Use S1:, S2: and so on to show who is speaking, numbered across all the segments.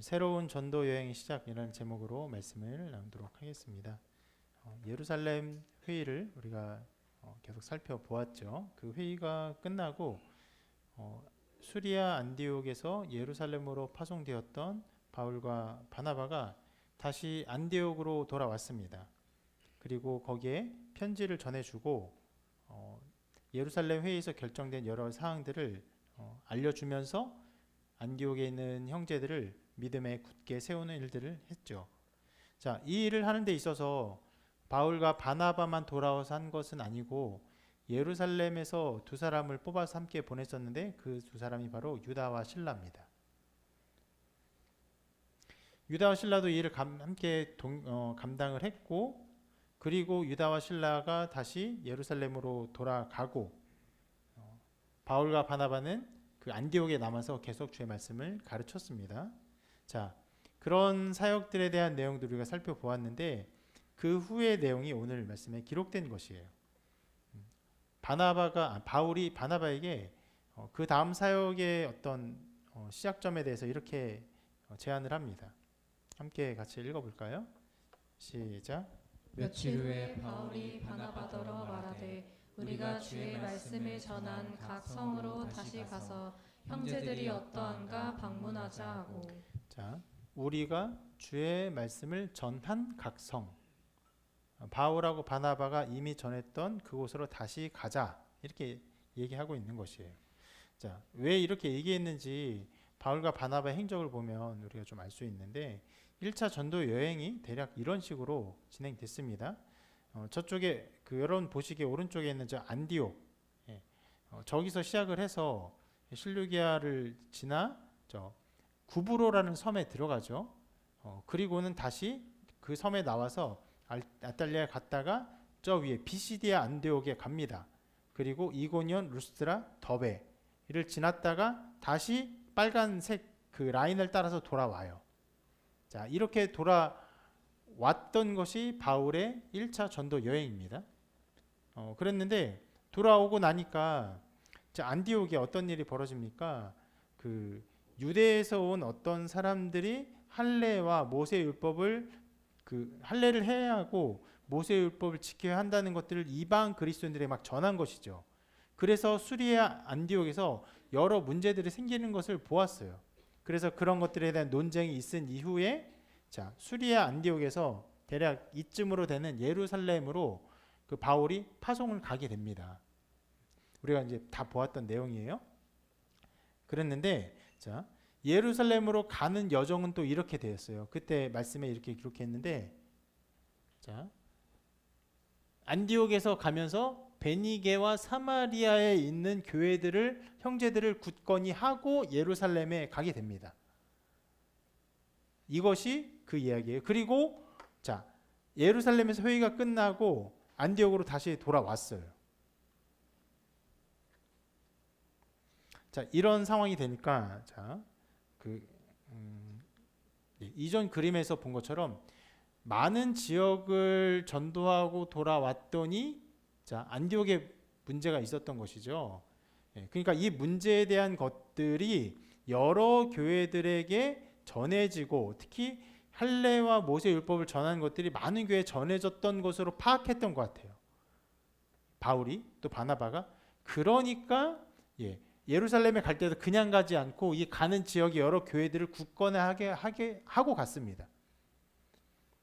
S1: 새로운 전도 여행의 시작이라는 제목으로 말씀을 나누도록 하겠습니다. 예루살렘 회의를 우리가 계속 살펴보았죠. 그 회의가 끝나고 수리아 안디옥에서 예루살렘으로 파송되었던 바울과 바나바가 다시 안디옥으로 돌아왔습니다. 그리고 거기에 편지를 전해주고 예루살렘 회의에서 결정된 여러 사항들을 알려주면서 안디옥에 있는 형제들을 믿음에 굳게 세우는 일들을 했죠. 자, 이 일을 하는 데 있어서 바울과 바나바만 돌아와서 한 것은 아니고 예루살렘에서 두 사람을 뽑아서 함께 보냈었는데 그 두 사람이 바로 유다와 실라입니다. 유다와 실라도 이 일을 함께 감당을 했고, 그리고 유다와 실라가 다시 예루살렘으로 돌아가고 바울과 바나바는 그 안디옥에 남아서 계속 주의 말씀을 가르쳤습니다. 자, 그런 사역들에 대한 내용들을 우리가 살펴보았는데 그 후의 내용이 오늘 말씀에 기록된 것이에요. 바울이 바나바에게 그 다음 사역의 어떤 시작점에 대해서 이렇게 제안을 합니다. 함께 같이 읽어볼까요? 시작.
S2: 며칠 후에 바울이 바나바더러 말하되 우리가 주의 말씀을 전한 각 성으로 다시 가서 형제들이 어떠한가 방문하자 하고.
S1: 자, 우리가 주의 말씀을 전한 각 성. 바울하고 바나바가 이미 전했던 그곳으로 다시 가자, 이렇게 얘기하고 있는 것이에요. 자, 왜 이렇게 얘기했는지 바울과 바나바의 행적을 보면 우리가 좀 알 수 있는데 1차 전도 여행이 대략 이런 식으로 진행됐습니다. 저쪽에 여러분 보시기에 오른쪽에 있는 저 안디옥, 저기서 시작을 해서 실루기아를 지나 저 구브로라는 섬에 들어가죠. 그리고는 다시 그 섬에 나와서 아탈리아에 갔다가 저 위에 비시디아 안디옥에 갑니다. 그리고 이고니온, 루스트라, 더베를 지났다가 다시 빨간색 그 라인을 따라서 돌아와요. 자, 이렇게 돌아왔던 것이 바울의 1차 전도 여행입니다. 그랬는데 돌아오고 나니까 안디옥에 어떤 일이 벌어집니까? 그 유대에서 온 어떤 사람들이 할례와 모세율법을 할례를 해야 하고 모세율법을 지켜야 한다는 것들을 이방 그리스도인들에게 막 전한 것이죠. 그래서 수리아 안디옥에서 여러 문제들이 생기는 것을 보았어요. 그래서 그런 것들에 대한 논쟁이 있은 이후에 수리아 안디옥에서 대략 이쯤으로 되는 예루살렘으로 그 바울이 파송을 가게 됩니다. 우리가 이제 다 보았던 내용이에요. 그랬는데 예루살렘으로 가는 여정은 또 이렇게 되었어요. 그때 말씀에 이렇게 기록했는데, 안디옥에서 가면서 베니게와 사마리아에 있는 형제들을 굳건히 하고 예루살렘에 가게 됩니다. 이것이 그 이야기예요. 그리고 예루살렘에서 회의가 끝나고 안디옥으로 다시 돌아왔어요. 이런 상황이 되니까 이전 그림에서 본 것처럼 많은 지역을 전도하고 돌아왔더니 안디옥에 문제가 있었던 것이죠. 그러니까 이 문제에 대한 것들이 여러 교회들에게 전해지고 특히 할례와 모세율법을 전하는 것들이 많은 교회에 전해졌던 것으로 파악했던 것 같아요. 바울이 또 바나바가. 그러니까 예루살렘에 갈 때도 그냥 가지 않고 이 가는 지역의 여러 교회들을 굳건하게 하고 갔습니다.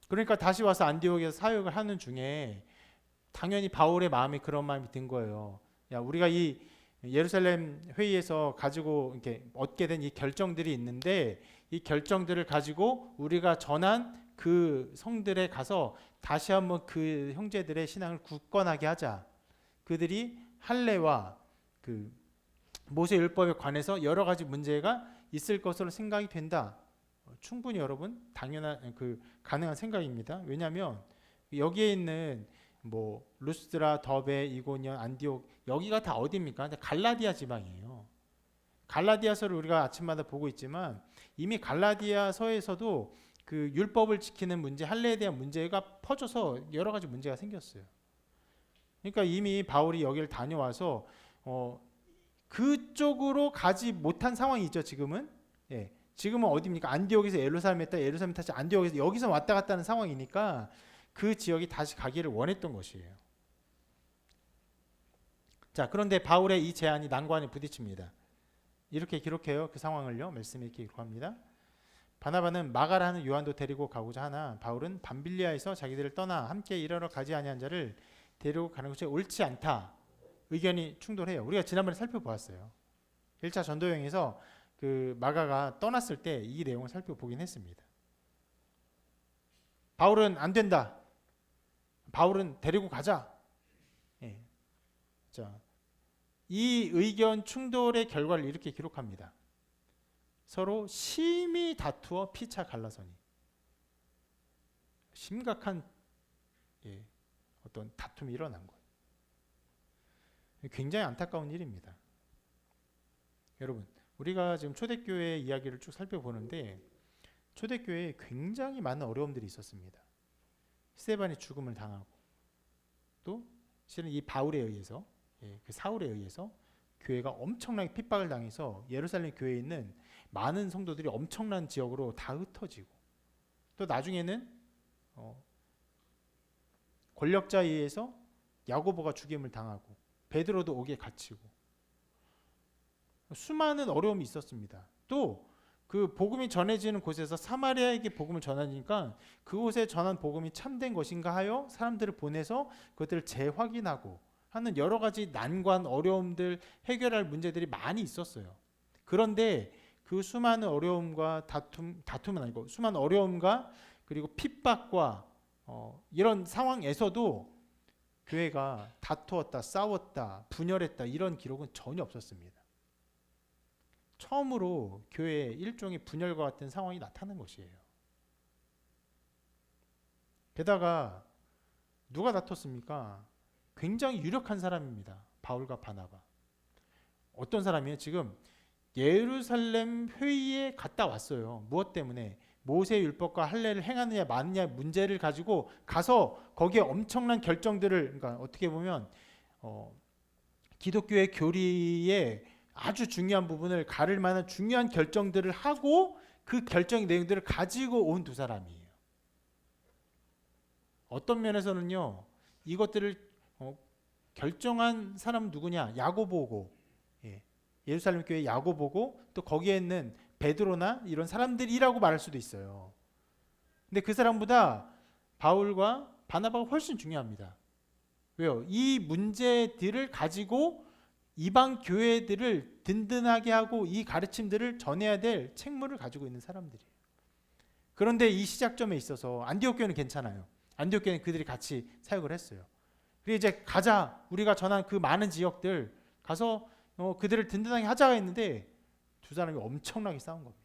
S1: 그러니까 다시 와서 안디옥에서 사역을 하는 중에 당연히 바울의 마음이 그런 마음이 든 거예요. 우리가 이 예루살렘 회의에서 가지고 이렇게 얻게 된 이 결정들이 있는데 이 결정들을 가지고 우리가 전한 그 성들에 가서 다시 한번 그 형제들의 신앙을 굳건하게 하자. 그들이 할례와 그 모세율법에 관해서 여러 가지 문제가 있을 것으로 생각이 된다. 충분히 여러분 당연한 가능한 생각입니다. 왜냐하면 여기에 있는 루스드라, 더베, 이고니온, 안디옥, 여기가 다 어디입니까? 갈라디아 지방이에요. 갈라디아서를 우리가 아침마다 보고 있지만 이미 갈라디아서에서도 그 율법을 지키는 문제, 할례에 대한 문제가 퍼져서 여러 가지 문제가 생겼어요. 그러니까 이미 바울이 여기를 다녀와서 그쪽으로 가지 못한 상황이 있죠. 지금은 지금은 어디입니까? 안디옥에서 예루살렘에 있다, 예루살렘 다시 안디옥에서 여기서 왔다 갔다 하는 상황이니까 그 지역이 다시 가기를 원했던 것이에요. 자, 그런데 바울의 이 제안이 난관에 부딪힙니다. 이렇게 기록해요. 그 상황을요. 말씀에 이렇게 기록합니다. 바나바는 마가라는 요한도 데리고 가고자 하나 바울은 밤빌리아에서 자기들을 떠나 함께 일하러 가지 아니한 자를 데리고 가는 것이 옳지 않다. 의견이 충돌해요. 우리가 지난번에 살펴보았어요. 1차 전도 여행에서 그 마가가 떠났을 때 이 내용을 살펴보긴 했습니다. 바울은 안 된다. 바울은 데리고 가자. 예. 자, 이 의견 충돌의 결과를 이렇게 기록합니다. 서로 심히 다투어 피차 갈라서니. 심각한 어떤 다툼이 일어난 거예요. 굉장히 안타까운 일입니다. 여러분, 우리가 지금 초대교회 이야기를 쭉 살펴보는데 초대교회에 굉장히 많은 어려움들이 있었습니다. 스데반이 죽음을 당하고 또 실은 이 바울에 의해서 그 사울에 의해서 교회가 엄청나게 핍박을 당해서 예루살렘 교회에 있는 많은 성도들이 엄청난 지역으로 다 흩어지고 또 나중에는 권력자에 의해서 야고보가 죽임을 당하고 베드로도 옥에 갇히고 수많은 어려움이 있었습니다. 또 그 복음이 전해지는 곳에서 사마리아에게 복음을 전하니까 그곳에 전한 복음이 참된 것인가 하여 사람들을 보내서 그것들을 재확인하고 하는 여러 가지 난관, 어려움들, 해결할 문제들이 많이 있었어요. 그런데 그 수많은 어려움과 다툼은 아니고 수많은 어려움과 그리고 핍박과 이런 상황에서도 교회가 다투었다, 싸웠다, 분열했다 이런 기록은 전혀 없었습니다. 처음으로 교회에 일종의 분열과 같은 상황이 나타난 것이에요. 게다가 누가 다퉜습니까? 굉장히 유력한 사람입니다. 바울과 바나바. 어떤 사람이에요? 지금 예루살렘 회의에 갔다 왔어요. 무엇 때문에? 모세의 율법과 할례를 행하느냐 마느냐 문제를 가지고 가서 거기에 엄청난 결정들을, 그러니까 어떻게 보면 기독교의 교리에 아주 중요한 부분을 가를 만한 중요한 결정들을 하고 그 결정 내용들을 가지고 온 두 사람이에요. 어떤 면에서는요, 이것들을 결정한 사람은 누구냐? 야고보고, 예루살렘 교회 야고보고 또 거기에 있는 베드로나 이런 사람들이라고 말할 수도 있어요. 근데 그 사람보다 바울과 바나바가 훨씬 중요합니다. 왜요? 이 문제들을 가지고 이방 교회들을 든든하게 하고 이 가르침들을 전해야 될 책무를 가지고 있는 사람들이에요. 그런데 이 시작점에 있어서 안디옥 교회는 괜찮아요. 안디옥 교회는 그들이 같이 사역을 했어요. 그리고 이제 가자, 우리가 전한 그 많은 지역들 가서 그들을 든든하게 하자가 했는데 두 사람이 엄청나게 싸운 겁니다.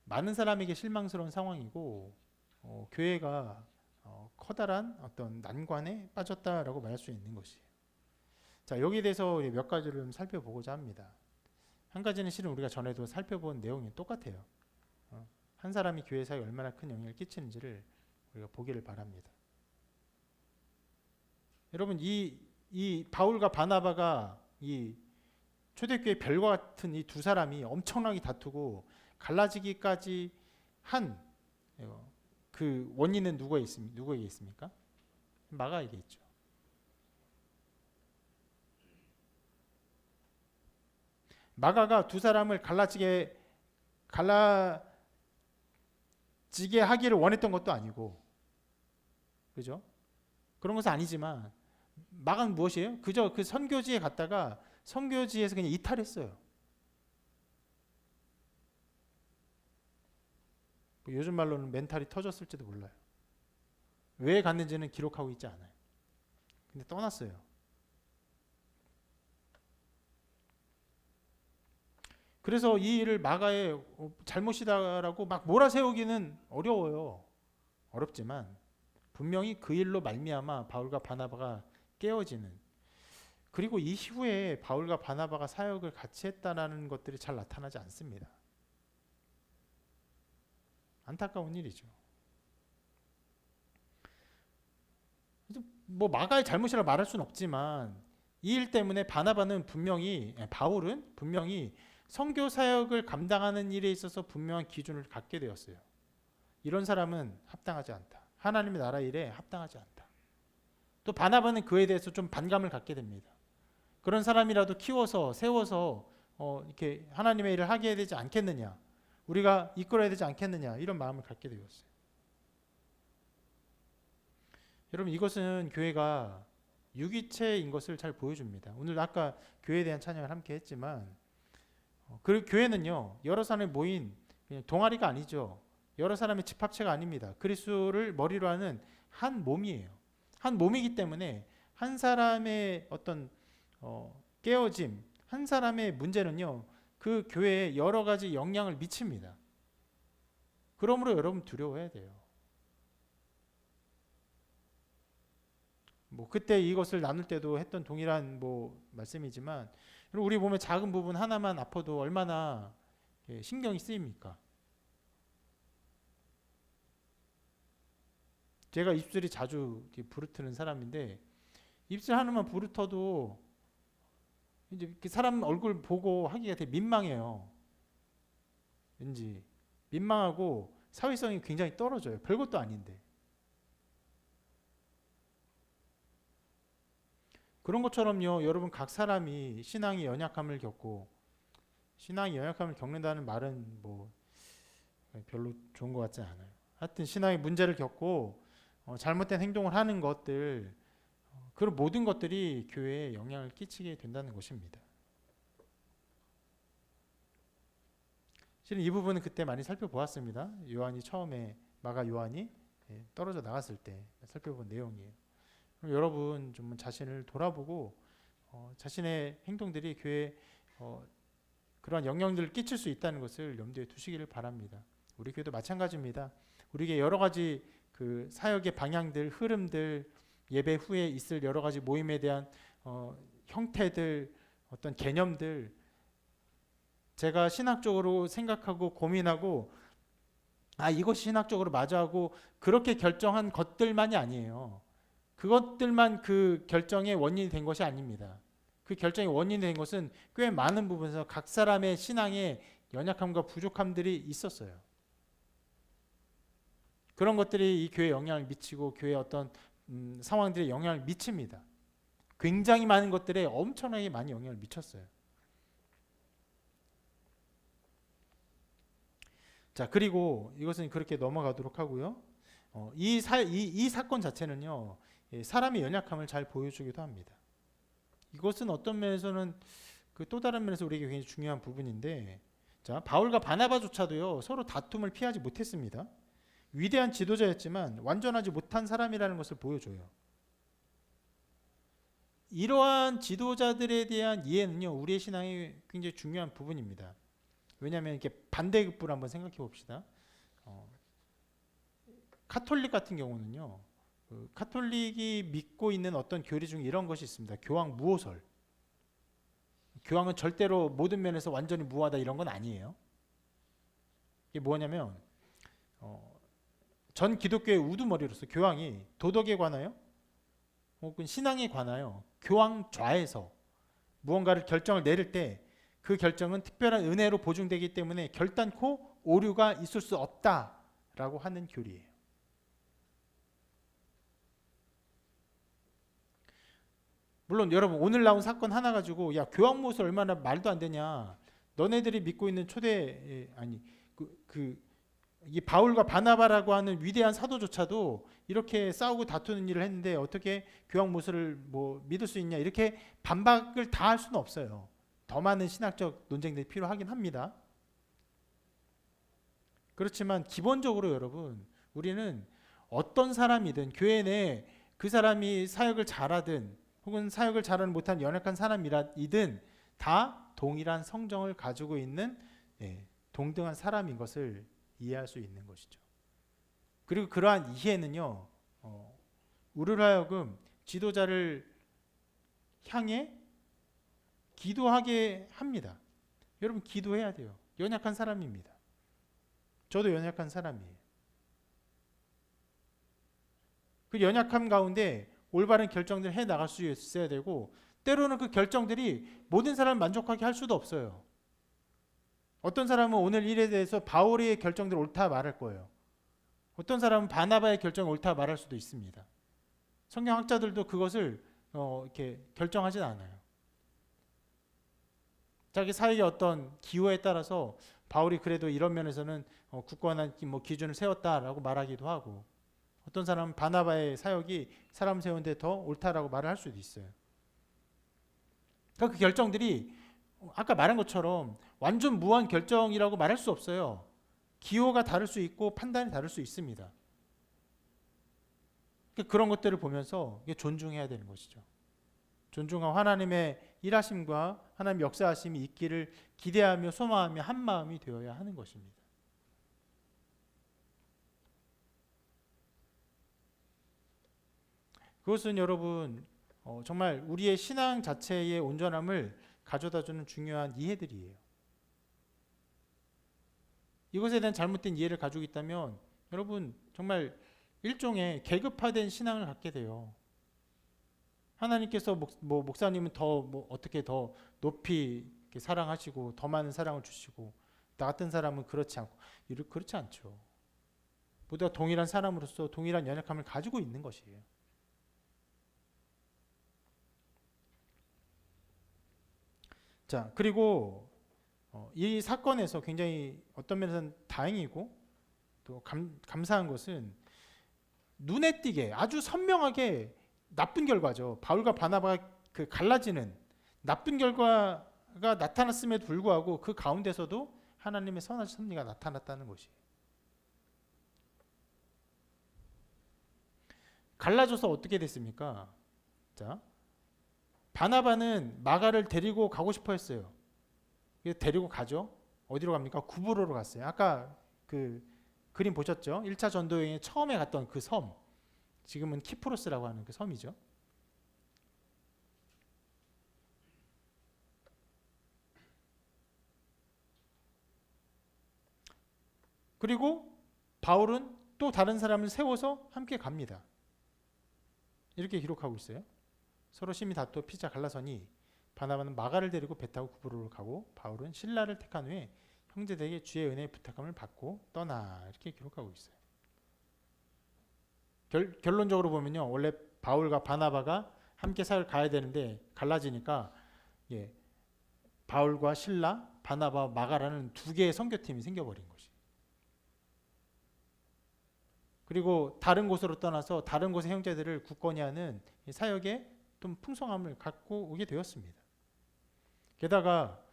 S1: 많은 사람에게 실망스러운 상황이고 교회가 커다란 어떤 난관에 빠졌다라고 말할 수 있는 것이에요. 자, 여기에 대해서 몇 가지를 좀 살펴보고자 합니다. 한 가지는 실은 우리가 전에도 살펴본 내용이 똑같아요. 한 사람이 교회 사회에 얼마나 큰 영향을 끼치는지를 우리가 보기를 바랍니다. 여러분, 이 바울과 바나바가 이 초대교회 별과 같은 이 두 사람이 엄청나게 다투고 갈라지기까지 한 그 원인은 누구에게 있습니까? 마가에게 있죠. 마가가 두 사람을 갈라지게 하기를 원했던 것도 아니고, 그죠? 그런 것은 아니지만 마가는 무엇이에요? 그저 그 선교지에 갔다가 선교지에서 그냥 이탈했어요. 요즘 말로는 멘탈이 터졌을지도 몰라요. 왜 갔는지는 기록하고 있지 않아요. 근데 떠났어요. 그래서 이 일을 마가의 잘못이다라고 막 몰아세우기는 어려워요. 어렵지만 분명히 그 일로 말미암아 바울과 바나바가 깨어지는, 그리고 이후에 바울과 바나바가 사역을 같이 했다는 것들이 잘 나타나지 않습니다. 안타까운 일이죠. 뭐 마가의 잘못이라 말할 수는 없지만 이 일 때문에 바울은 분명히 선교 사역을 감당하는 일에 있어서 분명한 기준을 갖게 되었어요. 이런 사람은 합당하지 않다. 하나님의 나라 일에 합당하지 않다. 또 바나바는 그에 대해서 좀 반감을 갖게 됩니다. 그런 사람이라도 키워서 세워서 이렇게 하나님의 일을 하게 되지 않겠느냐, 우리가 이끌어야 되지 않겠느냐, 이런 마음을 갖게 되었어요. 여러분, 이것은 교회가 유기체인 것을 잘 보여줍니다. 오늘 아까 교회에 대한 찬양을 함께 했지만 그 교회는요, 여러 사람이 모인 그냥 동아리가 아니죠. 여러 사람의 집합체가 아닙니다. 그리스도를 머리로 하는 한 몸이에요. 한 몸이기 때문에 한 사람의 어떤 깨어짐, 한 사람의 문제는요, 그 교회에 여러 가지 영향을 미칩니다. 그러므로 여러분 두려워해야 돼요. 뭐 그때 이것을 나눌 때도 했던 동일한 말씀이지만, 우리 몸의 작은 부분 하나만 아파도 얼마나 신경이 쓰입니까? 제가 입술이 자주 부르트는 사람인데, 입술 하나만 부르터도 이제 사람 얼굴 보고 하기가 되게 민망해요. 왠지 민망하고 사회성이 굉장히 떨어져요. 별것도 아닌데. 그런 것처럼요, 여러분 각 사람이 신앙의 연약함을 겪는다는 말은 별로 좋은 것 같지 않아요. 하여튼 신앙의 문제를 겪고 잘못된 행동을 하는 것들, 그런 모든 것들이 교회에 영향을 끼치게 된다는 것입니다. 실은 이 부분은 그때 많이 살펴보았습니다. 요한이 처음에 마가 요한이 떨어져 나갔을 때 살펴본 내용이에요. 그럼 여러분 좀 자신을 돌아보고 자신의 행동들이 교회에 그러한 영향들을 끼칠 수 있다는 것을 염두에 두시기를 바랍니다. 우리 교회도 마찬가지입니다. 우리에게 여러 가지 그 사역의 방향들, 흐름들, 예배 후에 있을 여러 가지 모임에 대한 형태들, 어떤 개념들, 제가 신학적으로 생각하고 고민하고 이것이 신학적으로 맞아 하고 그렇게 결정한 것들만이 아니에요. 그것들만 그 결정의 원인이 된 것이 아닙니다. 그 결정의 원인이 된 것은 꽤 많은 부분에서 각 사람의 신앙에 연약함과 부족함들이 있었어요. 그런 것들이 이 교회에 영향을 미치고 교회의 어떤 상황들에 영향을 미칩니다. 굉장히 많은 것들에 엄청나게 많이 영향을 미쳤어요. 자, 그리고 이것은 그렇게 넘어가도록 하고요. 이 사건 자체는요, 사람의 연약함을 잘 보여주기도 합니다. 이것은 어떤 면에서는 또 다른 면에서 우리에게 굉장히 중요한 부분인데, 자, 바울과 바나바조차도요, 서로 다툼을 피하지 못했습니다. 위대한 지도자였지만 완전하지 못한 사람이라는 것을 보여줘요. 이러한 지도자들에 대한 이해는요, 우리의 신앙의 굉장히 중요한 부분입니다. 왜냐하면 이렇게 반대급부를 한번 생각해 봅시다. 카톨릭 같은 경우는요, 카톨릭이 믿고 있는 어떤 교리 중에 이런 것이 있습니다. 교황 무호설. 교황은 절대로 모든 면에서 완전히 무하다, 이런 건 아니에요. 이게 뭐냐면 전 기독교의 우두머리로서 교황이 도덕에 관하여 혹은 신앙에 관하여 교황 좌에서 무언가를 결정을 내릴 때 그 결정은 특별한 은혜로 보증되기 때문에 결단코 오류가 있을 수 없다라고 하는 교리예요. 물론 여러분, 오늘 나온 사건 하나 가지고 교황 모습 얼마나 말도 안 되냐, 너네들이 믿고 있는 이 바울과 바나바라고 하는 위대한 사도조차도 이렇게 싸우고 다투는 일을 했는데 어떻게 교황 모습을 믿을 수 있냐, 이렇게 반박을 다 할 수는 없어요. 더 많은 신학적 논쟁들이 필요하긴 합니다. 그렇지만 기본적으로 여러분, 우리는 어떤 사람이든 교회 내에 그 사람이 사역을 잘하든 혹은 사역을 잘하는 못한 연약한 사람이든 다 동일한 성정을 가지고 있는 동등한 사람인 것을 이해할 수 있는 것이죠. 그리고 그러한 이해는요, 우리로 하여금 지도자를 향해 기도하게 합니다. 여러분, 기도해야 돼요. 연약한 사람입니다. 저도 연약한 사람이에요. 그 연약함 가운데 올바른 결정들을 해 나갈 수 있어야 되고, 때로는 그 결정들이 모든 사람을 만족하게 할 수도 없어요. 어떤 사람은 오늘 일에 대해서 바울의 결정들 옳다 말할 거예요. 어떤 사람은 바나바의 결정이 옳다 말할 수도 있습니다. 성경학자들도 그것을 이렇게 결정하진 않아요. 자기 사역의 어떤 기호에 따라서 바울이 그래도 이런 면에서는 굳건한 기준을 세웠다라고 말하기도 하고, 어떤 사람은 바나바의 사역이 사람 세우는데 더 옳다라고 말을 할 수도 있어요. 그러니까 그 결정들이 아까 말한 것처럼 완전 무한 결정이라고 말할 수 없어요. 기호가 다를 수 있고 판단이 다를 수 있습니다. 그러니까 그런 것들을 보면서 존중해야 되는 것이죠. 존중하고 하나님의 일하심과 하나님의 역사하심이 있기를 기대하며 소망하며 한 마음이 되어야 하는 것입니다. 그것은 여러분 정말 우리의 신앙 자체의 온전함을 가져다주는 중요한 이해들이에요. 이것에 대한 잘못된 이해를 가지고 있다면 여러분 정말 일종의 계급화된 신앙을 갖게 돼요. 하나님께서 목사님은 더 어떻게 더 높이 사랑하시고 더 많은 사랑을 주시고, 나 같은 사람은 그렇지 않고, 그렇지 않죠. 모두가 동일한 사람으로서 동일한 연약함을 가지고 있는 것이에요. 자, 그리고 이 사건에서 굉장히 어떤 면에서는 다행이고 또 감사한 것은 눈에 띄게 아주 선명하게 나쁜 결과죠. 바울과 바나바가 그 갈라지는 나쁜 결과가 나타났음에도 불구하고 그 가운데서도 하나님의 선한 섭리가 나타났다는 것이에요. 갈라져서 어떻게 됐습니까? 자, 바나바는 마가를 데리고 가고 싶어 했어요. 데리고 가죠. 어디로 갑니까? 구브로로 갔어요. 아까 그 그림 보셨죠? 1차 전도여행에 처음에 갔던 그 섬, 지금은 키프로스라고 하는 그 섬이죠. 그리고 바울은 또 다른 사람을 세워서 함께 갑니다. 이렇게 기록하고 있어요. 서로 심히 다투어 피자 갈라서니 바나바는 마가를 데리고 배 타고 구브로로 가고 바울은 실라를 택한 후에 형제들에게 주의 은혜의 부탁함을 받고 떠나, 이렇게 기록하고 있어요. 결론적으로 보면요, 원래 바울과 바나바가 함께 사역을 가야 되는데 갈라지니까 바울과 실라, 바나바, 마가라는 두 개의 선교팀이 생겨버린 것이. 그리고 다른 곳으로 떠나서 다른 곳의 형제들을 굳건히 하는 사역에 좀 풍성함을 갖고 오게 되었습니다. 게다가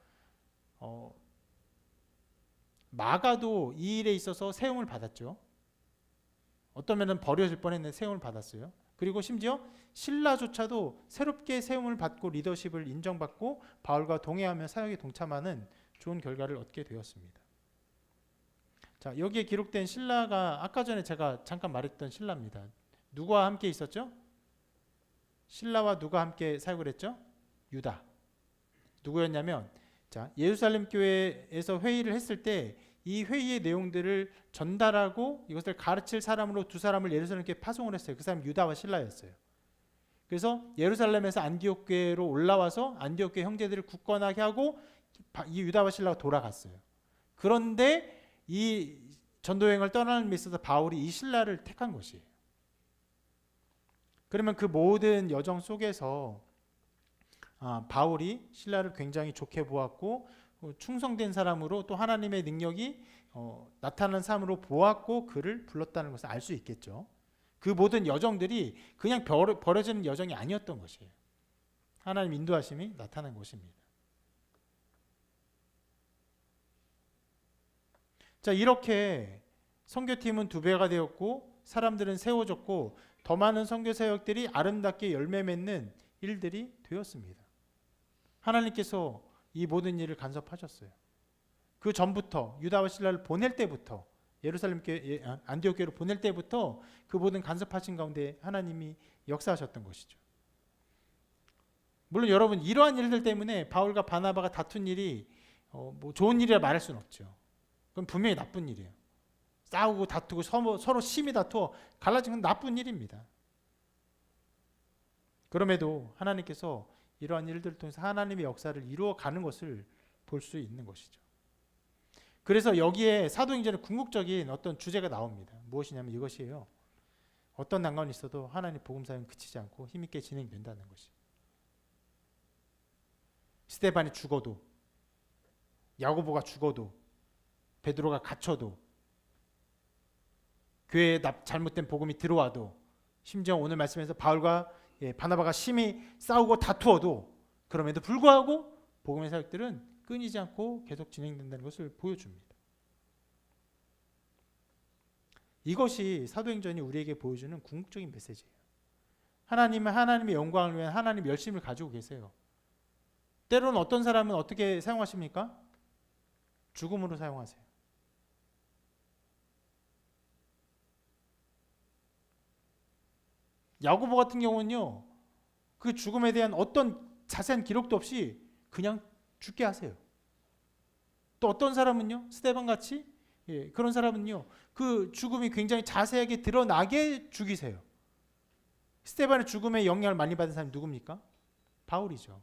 S1: 마가도 이 일에 있어서 세움을 받았죠. 어떤 면은 버려질 뻔했는데 세움을 받았어요. 그리고 심지어 실라조차도 새롭게 세움을 받고 리더십을 인정받고 바울과 동행하며 사역에 동참하는 좋은 결과를 얻게 되었습니다. 자, 여기에 기록된 실라가 아까 전에 제가 잠깐 말했던 실라입니다. 누구와 함께 있었죠? 실라와 누가 함께 사역을 했죠? 유다. 누구였냐면, 자, 예루살렘 교회에서 회의를 했을 때 이 회의의 내용들을 전달하고 이것을 가르칠 사람으로 두 사람을 예루살렘 교회에 파송을 했어요. 그 사람이 유다와 실라였어요. 그래서 예루살렘에서 안디옥 교회로 올라와서 안디옥 교회 형제들을 굳건하게 하고 이 유다와 실라가 돌아갔어요. 그런데 이 전도여행을 떠나는 데 있어서 바울이 이 실라를 택한 것이에요. 그러면 그 모든 여정 속에서 바울이 실라를 굉장히 좋게 보았고 충성된 사람으로 또 하나님의 능력이 나타나는 사람으로 보았고 그를 불렀다는 것을 알 수 있겠죠. 그 모든 여정들이 그냥 버려지는 여정이 아니었던 것이에요. 하나님 인도하심이 나타난 것입니다. 자, 이렇게 선교팀은 2배가 되었고 사람들은 세워졌고 더 많은 선교 사역들이 아름답게 열매 맺는 일들이 되었습니다. 하나님께서 이 모든 일을 간섭하셨어요. 그 전부터 유다와 실라를 보낼 때부터 예루살렘 교회 안디옥 교회로 보낼 때부터 그 모든 간섭하신 가운데 하나님이 역사하셨던 것이죠. 물론 여러분 이러한 일들 때문에 바울과 바나바가 다툰 일이 좋은 일이라 말할 수는 없죠. 그건 분명히 나쁜 일이에요. 싸우고 다투고 서로 심히 다투어 갈라진 건 나쁜 일입니다. 그럼에도 하나님께서 이러한 일들을 통해서 하나님의 역사를 이루어가는 것을 볼 수 있는 것이죠. 그래서 여기에 사도행전의 궁극적인 어떤 주제가 나옵니다. 무엇이냐면 이것이에요. 어떤 난관이 있어도 하나님 복음 사역은 그치지 않고 힘있게 진행된다는 것이. 스데반이 죽어도, 야고보가 죽어도, 베드로가 갇혀도, 교회에 잘못된 복음이 들어와도, 심지어 오늘 말씀에서 바울과 바나바가 심히 싸우고 다투어도, 그럼에도 불구하고 복음의 사역들은 끊이지 않고 계속 진행된다는 것을 보여줍니다. 이것이 사도행전이 우리에게 보여주는 궁극적인 메시지예요. 하나님은 하나님의 영광을 위한 하나님의 열심을 가지고 계세요. 때로는 어떤 사람은 어떻게 사용하십니까? 죽음으로 사용하세요. 야고보 같은 경우는요, 그 죽음에 대한 어떤 자세한 기록도 없이 그냥 죽게 하세요. 또 어떤 사람은요, 스데반 같이 그런 사람은요, 그 죽음이 굉장히 자세하게 드러나게 죽이세요. 스데반의 죽음에 영향을 많이 받은 사람이 누굽니까? 바울이죠.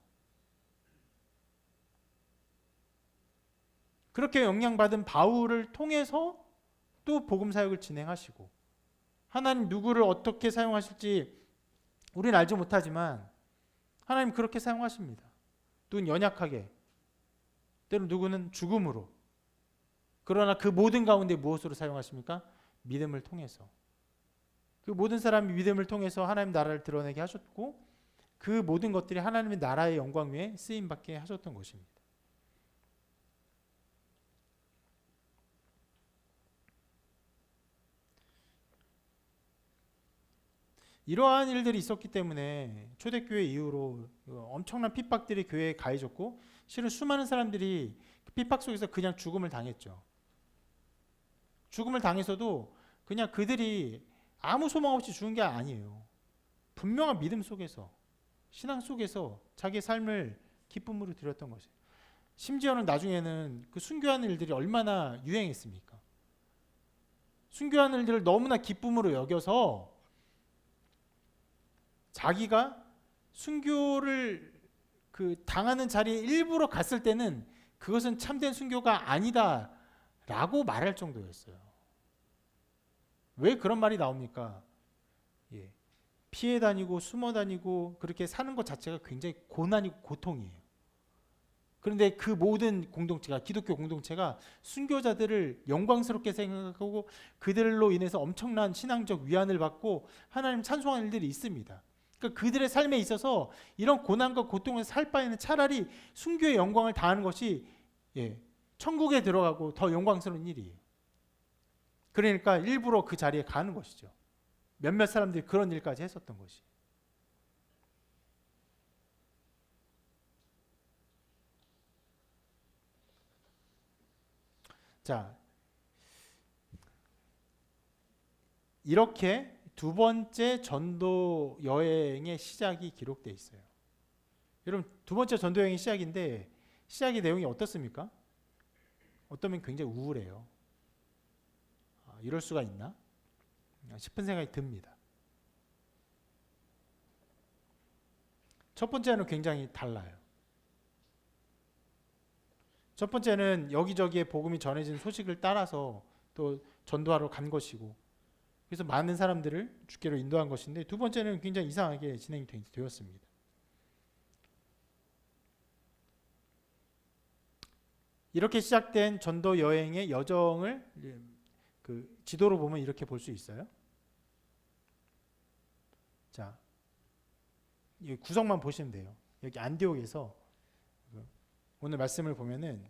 S1: 그렇게 영향받은 바울을 통해서 또 복음 사역을 진행하시고, 하나님 누구를 어떻게 사용하실지 우리는 알지 못하지만 하나님 그렇게 사용하십니다. 누군 연약하게, 때로 누구는 죽음으로. 그러나 그 모든 가운데 무엇으로 사용하십니까? 믿음을 통해서. 그 모든 사람이 믿음을 통해서 하나님 나라를 드러내게 하셨고, 그 모든 것들이 하나님의 나라의 영광 위에 쓰임받게 하셨던 것입니다. 이러한 일들이 있었기 때문에 초대교회 이후로 엄청난 핍박들이 교회에 가해졌고, 실은 수많은 사람들이 핍박 속에서 그냥 죽음을 당했죠. 죽음을 당해서도 그냥 그들이 아무 소망 없이 죽은 게 아니에요. 분명한 믿음 속에서, 신앙 속에서 자기의 삶을 기쁨으로 드렸던 것이에요. 심지어는 나중에는 그 순교하는 일들이 얼마나 유행했습니까? 순교하는 일들을 너무나 기쁨으로 여겨서 자기가 순교를 당하는 자리에 일부러 갔을 때는 그것은 참된 순교가 아니다라고 말할 정도였어요. 왜 그런 말이 나옵니까? 피해 다니고 숨어 다니고 그렇게 사는 것 자체가 굉장히 고난이고 고통이에요. 그런데 그 모든 공동체가, 기독교 공동체가 순교자들을 영광스럽게 생각하고 그들로 인해서 엄청난 신앙적 위안을 받고 하나님 찬송하는 일들이 있습니다. 그러니까 그들의 삶에 있어서 이런 고난과 고통을 살 바에는 차라리 순교의 영광을 다하는 것이 천국에 들어가고 더 영광스러운 일이에요. 그러니까 일부러 그 자리에 가는 것이죠. 몇몇 사람들이 그런 일까지 했었던 것이. 자, 이렇게 두 번째 전도 여행의 시작이 기록되어 있어요. 여러분, 두 번째 전도 여행의 시작인데 시작의 내용이 어떻습니까? 어떠면 굉장히 우울해요. 이럴 수가 있나? 싶은 생각이 듭니다. 첫 번째는 굉장히 달라요. 첫 번째는 여기저기에 복음이 전해진 소식을 따라서 또 전도하러 간 것이고, 그래서 많은 사람들을 주께로 인도한 것인데, 두 번째는 굉장히 이상하게 진행이 되었습니다. 이렇게 시작된 전도 여행의 여정을 그 지도로 보면 이렇게 볼 수 있어요. 자, 이 구성만 보시면 돼요. 여기 안디옥에서 오늘 말씀을 보면은,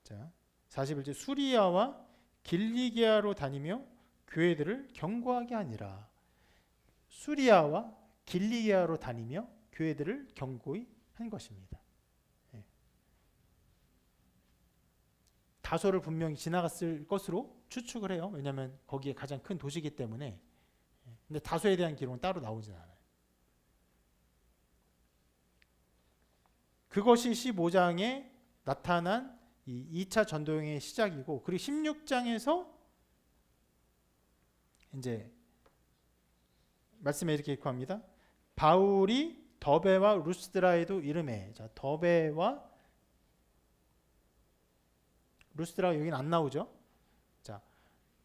S1: 자, 41절, 수리아와 길리기아로 다니며 교회들을 경고하게 하니라. 수리아와 길리기아로 다니며 교회들을 경고히 한 것입니다. 다소를 분명히 지나갔을 것으로 추측을 해요. 왜냐하면 거기에 가장 큰 도시이기 때문에. 근데 다소에 대한 기록은 따로 나오진 않아요. 그것이 15장에 나타난 이 2차 전도여행의 시작이고, 그리고 16장에서 이제 말씀에 이렇게 기록합니다. 바울이 더베와 루스드라에도 이름해. 자, 더베와 루스드라가 여기는 안 나오죠. 자,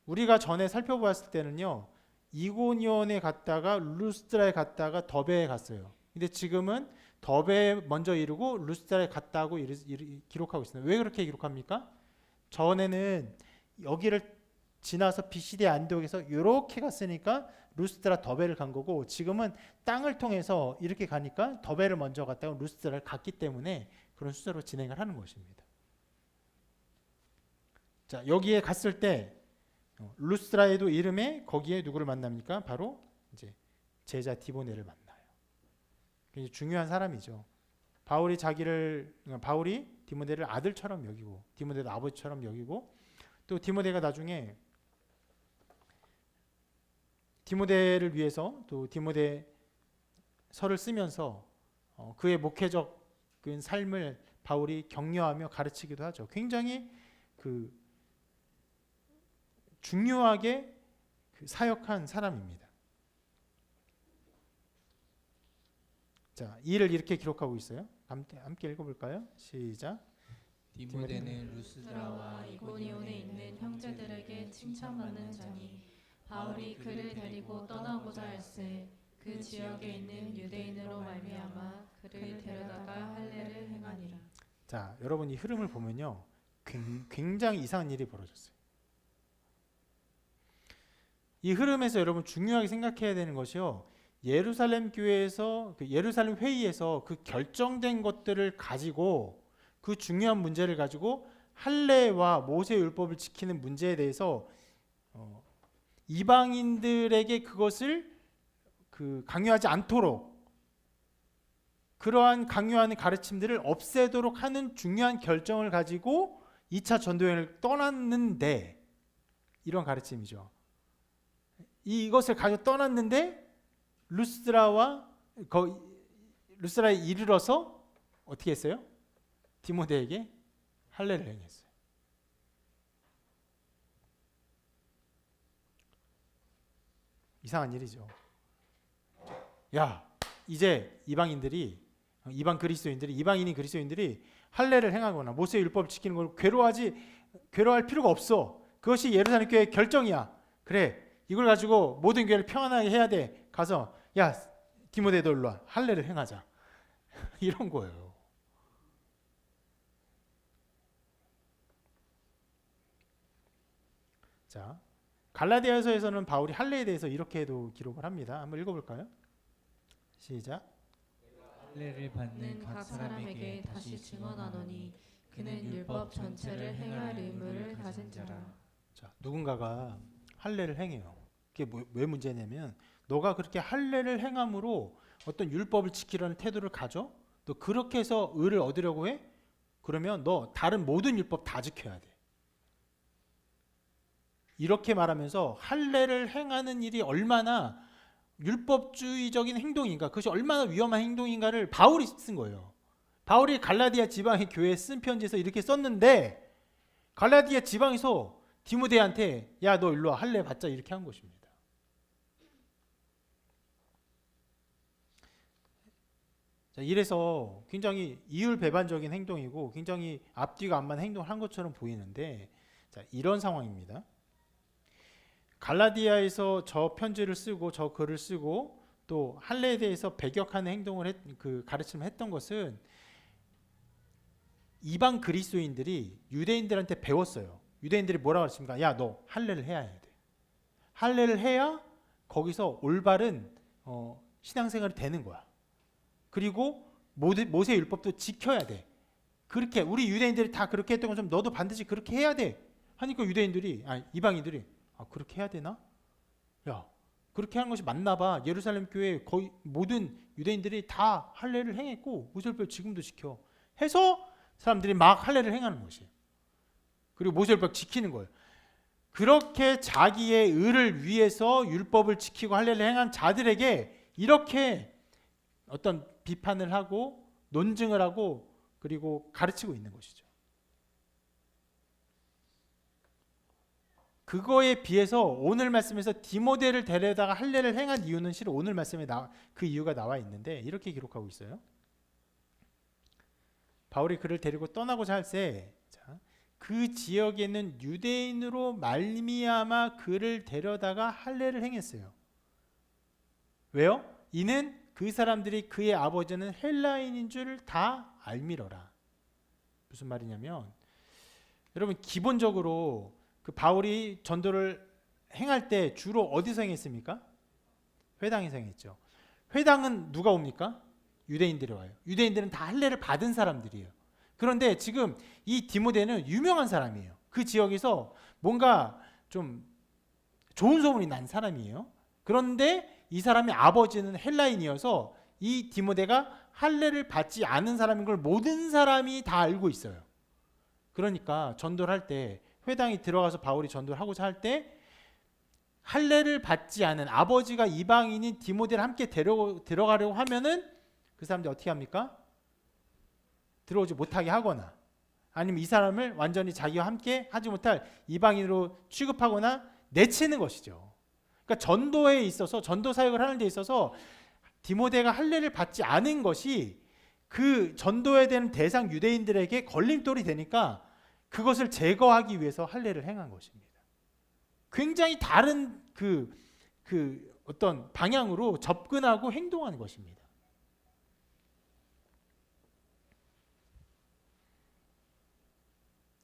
S1: 우리가 전에 살펴보았을 때는요, 이고니온에 갔다가 루스드라에 갔다가 더베에 갔어요. 근데 지금은 더베에 먼저 이르고 루스드라에 갔다고 기록하고 있습니다. 왜 그렇게 기록합니까? 전에는 여기를 지나서 비시디 안디옥에서 이렇게 갔으니까 루스드라 더베를 간 거고, 지금은 땅을 통해서 이렇게 가니까 더베를 먼저 갔다가 루스드라를 갔기 때문에 그런 순서로 진행을 하는 것입니다. 자, 여기에 갔을 때 루스드라에도 이름에 거기에 누구를 만납니까? 바로 이제 제자 디모데를 만나요. 굉장히 중요한 사람이죠. 바울이 디모데를 아들처럼 여기고 디모데도 아버지처럼 여기고, 또 디모데가 나중에 디모데를 위해서 또 디모데서를 쓰면서 그의 목회적인 삶을 바울이 격려하며 가르치기도 하죠. 굉장히 중요하게 사역한 사람입니다. 자, 이 일을 이렇게 기록하고 있어요. 함께 읽어볼까요? 시작.
S3: 디모데는 루스드라와
S2: 루스드라와 이고니온에 있는 형제들에게 칭찬받는 자니 바울이 그를 데리고 떠나고자 할세 그 지역에 있는 유대인으로 말미암아 그를 데려다가 할례를 행하니라.
S1: 자, 여러분 이 흐름을 보면요, 굉장히 이상한 일이 벌어졌어요. 이 흐름에서 여러분 중요하게 생각해야 되는 것이요, 예루살렘 교회에서 예루살렘 회의에서 그 결정된 것들을 가지고, 그 중요한 문제를 가지고 할례와 모세 율법을 지키는 문제에 대해서 이방인들에게 그것을 강요하지 않도록, 그러한 강요하는 가르침들을 없애도록 하는 중요한 결정을 가지고 2차 전도여행을 떠났는데, 이런 가르침이죠. 이것을 가지고 떠났는데 루스드라에 이르러서 어떻게 했어요? 디모데에게 할례를 행했어요. 이상한 일이죠. 야, 이제 이방인인 그리스도인들이 할례를 행하거나 모세 율법을 지키는 걸 괴로워할 필요가 없어. 그것이 예루살렘 교회의 결정이야. 그래, 이걸 가지고 모든 교회를 평안하게 해야 돼. 가서 야, 디모데 너 일로 와. 할례를 행하자. 이런 거예요. 자, 갈라디아서에서는 바울이 할례에 대해서 이렇게도 기록을 합니다. 한번 읽어볼까요? 시작.
S3: 할례를 받는 각 사람에게 다시 증언하노니 그는 율법 전체를 행할 의무를 가진 자라.
S1: 자, 누군가가 할례를 행해요. 그게 왜 문제냐면, 너가 그렇게 할례를 행함으로 어떤 율법을 지키려는 태도를 가져? 또 그렇게 해서 의를 얻으려고 해? 그러면 너 다른 모든 율법 다 지켜야 돼. 이렇게 말하면서 할례를 행하는 일이 얼마나 율법주의적인 행동인가, 그것이 얼마나 위험한 행동인가를 바울이 쓴 거예요. 바울이 갈라디아 지방의 교회에 쓴 편지에서 이렇게 썼는데, 갈라디아 지방에서 디모데한테 야, 너 일로 와, 할례 받자, 이렇게 한 것입니다. 자, 이래서 굉장히 이율배반적인 행동이고 굉장히 앞뒤가 안 맞는 행동을 한 것처럼 보이는데, 자, 이런 상황입니다. 갈라디아에서 저 편지를 쓰고 저 글을 쓰고 또 할례에 대해서 배격하는 행동을 가르침을 했던 것은 이방 그리스도인들이 유대인들한테 배웠어요. 유대인들이 뭐라고 가르칩니까? 야, 너 할례를 해야 돼. 할례를 해야 거기서 올바른 신앙생활이 되는 거야. 그리고 모세 율법도 지켜야 돼. 그렇게 우리 유대인들이 다 그렇게 했던 것처럼 너도 반드시 그렇게 해야 돼 하니까 이방인들이 그렇게 해야 되나? 야, 그렇게 하는 것이 맞나 봐. 예루살렘 교회 거의 모든 유대인들이 다 할례를 행했고 모세율법 지금도 지켜 해서 사람들이 막 할례를 행하는 것이에요. 그리고 모세율법 지키는 거예요. 그렇게 자기의 의를 위해서 율법을 지키고 할례를 행한 자들에게 이렇게 어떤 비판을 하고 논증을 하고 그리고 가르치고 있는 것이죠. 그거에 비해서 오늘 말씀에서 디모데를 데려다가 할례를 행한 이유는 실은 오늘 말씀에 그 이유가 나와 있는데 이렇게 기록하고 있어요. 바울이 그를 데리고 떠나고자 할새 그 지역에 있는 유대인으로 말미암아 그를 데려다가 할례를 행했어요. 왜요? 이는 그 사람들이 그의 아버지는 헬라인인 줄 다 알미러라. 무슨 말이냐면 여러분 기본적으로 그 바울이 전도를 행할 때 주로 어디서 행했습니까? 회당에서 행했죠. 회당은 누가 옵니까? 유대인들이 와요. 유대인들은 다 할례를 받은 사람들이에요. 그런데 지금 이 디모데는 유명한 사람이에요. 그 지역에서 뭔가 좀 좋은 소문이 난 사람이에요. 그런데 이 사람의 아버지는 헬라인이어서 이 디모데가 할례를 받지 않은 사람인 걸 모든 사람이 다 알고 있어요. 그러니까 전도를 할 때 회당에 들어가서 바울이 전도를 하고자 할 때 할례를 받지 않은 아버지가 이방인인 디모데를 함께 들어가려고 하면은 그 사람들이 어떻게 합니까? 들어오지 못하게 하거나 아니면 이 사람을 완전히 자기와 함께 하지 못할 이방인으로 취급하거나 내치는 것이죠. 그러니까 전도에 있어서 전도 사역을 하는 데 있어서 디모데가 할례를 받지 않은 것이 그 전도에 대한 대상 유대인들에게 걸림돌이 되니까 그것을 제거하기 위해서 할례를 행한 것입니다. 굉장히 다른 그 어떤 방향으로 접근하고 행동하는 것입니다.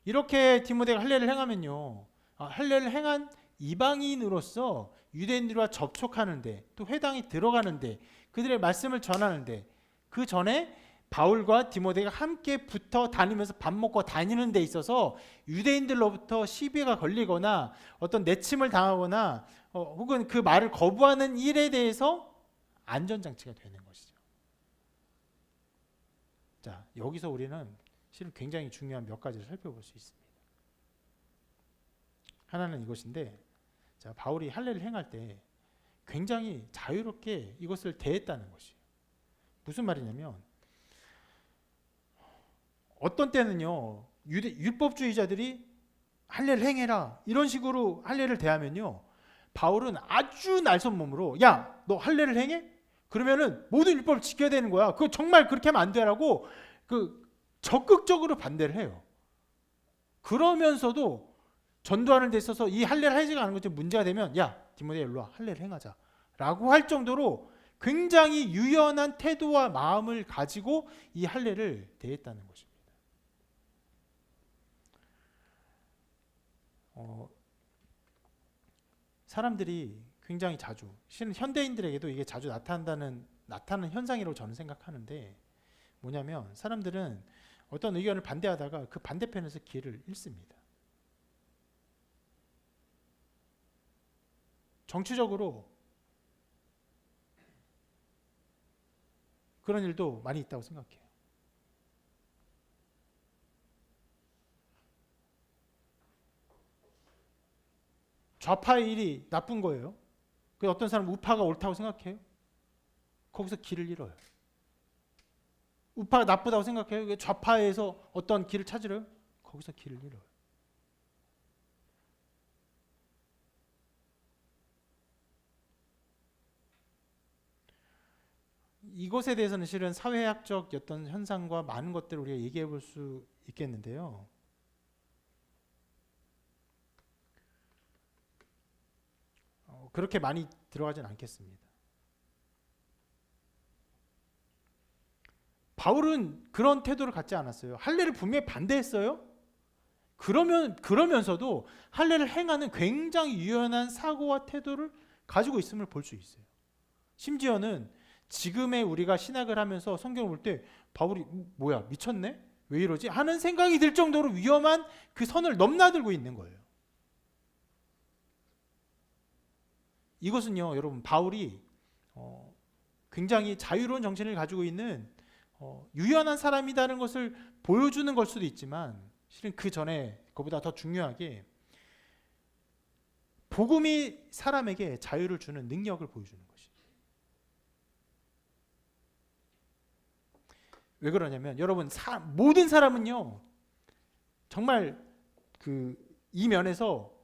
S1: 이렇게 디모데가 할례를 행하면요, 할례를 행한 이방인으로서 유대인들과 접촉하는데 또 회당에 들어가는데 그들의 말씀을 전하는데 그 전에 바울과 디모데가 함께 붙어 다니면서 밥 먹고 다니는 데 있어서 유대인들로부터 시비가 걸리거나 어떤 내침을 당하거나 혹은 그 말을 거부하는 일에 대해서 안전장치가 되는 것이죠. 자, 여기서 우리는 실은 굉장히 중요한 몇 가지를 살펴볼 수 있습니다. 하나는 이것인데, 자, 바울이 할례를 행할 때 굉장히 자유롭게 이것을 대했다는 것이에요. 무슨 말이냐면 어떤 때는요, 율법주의자들이 할례를 행해라 이런 식으로 할례를 대하면요, 바울은 아주 날선 몸으로 야, 너 할례를 행해? 그러면은 모든 율법을 지켜야 되는 거야. 그거 정말 그렇게 하면 안 되라고 적극적으로 반대를 해요. 그러면서도 전도하는 데 있어서 이 할례를 하지가 않은 것이 문제가 되면 야, 디모데 일로 와, 할례를 행하자 라고 할 정도로 굉장히 유연한 태도와 마음을 가지고 이 할례를 대했다는 것입니다. 사람들이 굉장히 자주, 실은 현대인들에게도 이게 자주 나타나는 현상이라고 저는 생각하는데, 뭐냐면 사람들은 어떤 의견을 반대하다가 그 반대편에서 길을 잃습니다. 정치적으로 그런 일도 많이 있다고 생각해요. 좌파의 일이 나쁜 거예요. 그 어떤 사람은 우파가 옳다고 생각해요. 거기서 길을 잃어요. 우파가 나쁘다고 생각해요. 좌파에서 어떤 길을 찾으래요. 거기서 길을 잃어요. 이것에 대해서는 실은 사회학적 어떤 현상과 많은 것들을 우리가 얘기해 볼 수 있겠는데요. 그렇게 많이 들어가진 않겠습니다. 바울은 그런 태도를 갖지 않았어요. 할례를 분명히 반대했어요. 그러면서도 할례를 행하는 굉장히 유연한 사고와 태도를 가지고 있음을 볼 수 있어요. 심지어는 지금의 우리가 신학을 하면서 성경을 볼 때 바울이 뭐야, 미쳤네? 왜 이러지? 하는 생각이 들 정도로 위험한 그 선을 넘나들고 있는 거예요. 이것은요, 여러분, 바울이 굉장히 자유로운 정신을 가지고 있는 유연한 사람이라는 것을 보여주는 걸 수도 있지만, 실은 그 전에 그보다 더 중요하게 복음이 사람에게 자유를 주는 능력을 보여주는 것이죠. 왜 그러냐면 여러분, 모든 사람은요 정말 이 면에서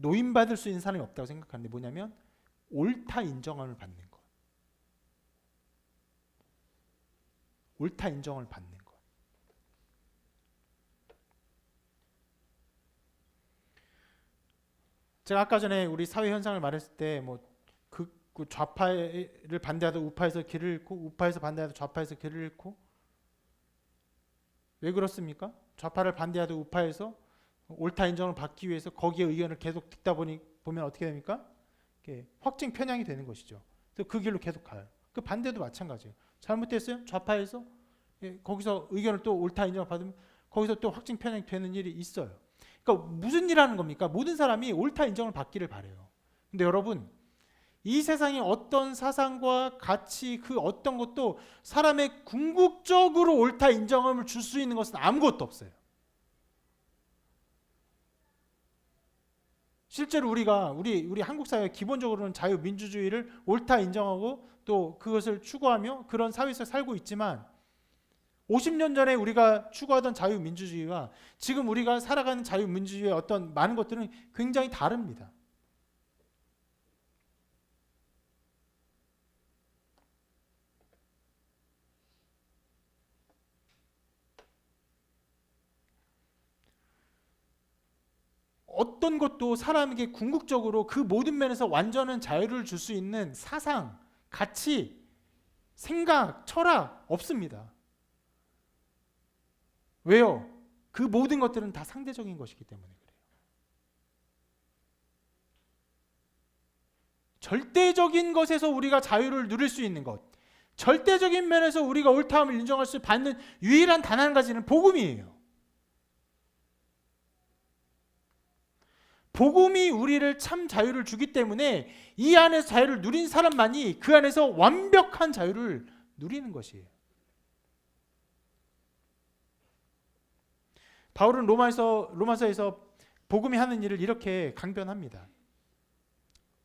S1: 노임받을 수 있는 사람이 없다고 생각하는데 뭐냐면 옳다 인정함을 받는 것. 옳다 인정을 받는 것. 제가 아까 전에 우리 사회 현상을 말했을 때 뭐 그 좌파를 반대하다 우파에서 길을 잃고 우파에서 반대하다 좌파에서 길을 잃고 왜 그렇습니까? 좌파를 반대하다 우파에서 옳다 인정을 받기 위해서 거기에 의견을 계속 듣다 보면 어떻게 됩니까? 확증 편향이 되는 것이죠. 그래서 그 길로 계속 가요. 그 반대도 마찬가지예요. 잘못됐어요? 좌파에서 거기서 의견을 또 옳다 인정을 받으면 거기서 또 확증 편향이 되는 일이 있어요. 그러니까 무슨 일 하는 겁니까? 모든 사람이 옳다 인정을 받기를 바래요. 근데 여러분, 이 세상의 어떤 사상과 가치 그 어떤 것도 사람의 궁극적으로 옳다 인정함을 줄 수 있는 것은 아무것도 없어요. 실제로 우리가 우리 한국 사회 기본적으로는 자유민주주의를 옳다 인정하고 또 그것을 추구하며 그런 사회에서 살고 있지만 50년 전에 우리가 추구하던 자유민주주의와 지금 우리가 살아가는 자유민주주의의 어떤 많은 것들은 굉장히 다릅니다. 어떤 것도 사람에게 궁극적으로 그 모든 면에서 완전한 자유를 줄 수 있는 사상, 가치, 생각, 철학 없습니다. 왜요? 그 모든 것들은 다 상대적인 것이기 때문에 그래요. 절대적인 것에서 우리가 자유를 누릴 수 있는 것, 절대적인 면에서 우리가 옳다함을 인정할 수 받는 유일한 단 한 가지는 복음이에요. 복음이 우리를 참 자유를 주기 때문에 이 안에서 자유를 누린 사람만이 그 안에서 완벽한 자유를 누리는 것이에요. 바울은 로마서에서 복음이 하는 일을 이렇게 강변합니다.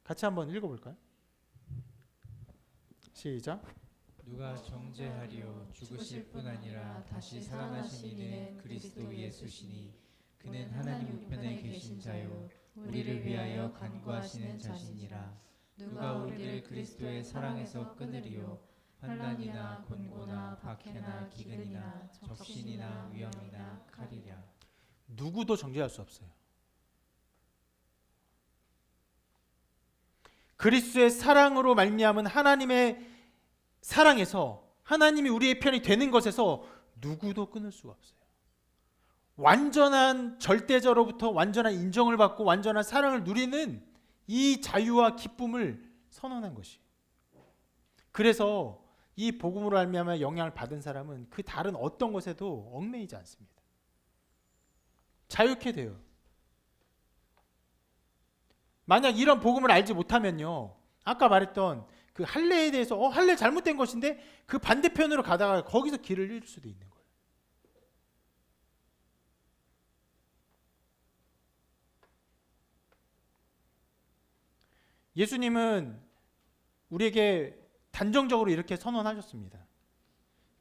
S1: 같이 한번 읽어볼까요? 시작.
S3: 누가 정죄하리요 죽으실 뿐 아니라 다시 살아나신 이는 그리스도 예수시니 그는 하나님 우편에 계신 자요 우리를 위하여 간구하시는 자시니라. 누가 우리를 그리스도의 사랑에서 끊으리요 환난이나 곤고나 박해나 기근이나 적신이나 위험이나 칼이랴.
S1: 누구도 정죄할 수 없어요. 그리스도의 사랑으로 말미암은 하나님의 사랑에서 하나님이 우리의 편이 되는 것에서 누구도 끊을 수가 없어요. 완전한 절대자로부터 완전한 인정을 받고 완전한 사랑을 누리는 이 자유와 기쁨을 선언한 것이. 그래서 이 복음으로 말미암아 영향을 받은 사람은 그 다른 어떤 것에도 얽매이지 않습니다. 자유케 돼요. 만약 이런 복음을 알지 못하면요, 아까 말했던 그 할례에 대해서 할례 잘못된 것인데 그 반대편으로 가다가 거기서 길을 잃을 수도 있는 거예요. 예수님은 우리에게 단정적으로 이렇게 선언하셨습니다.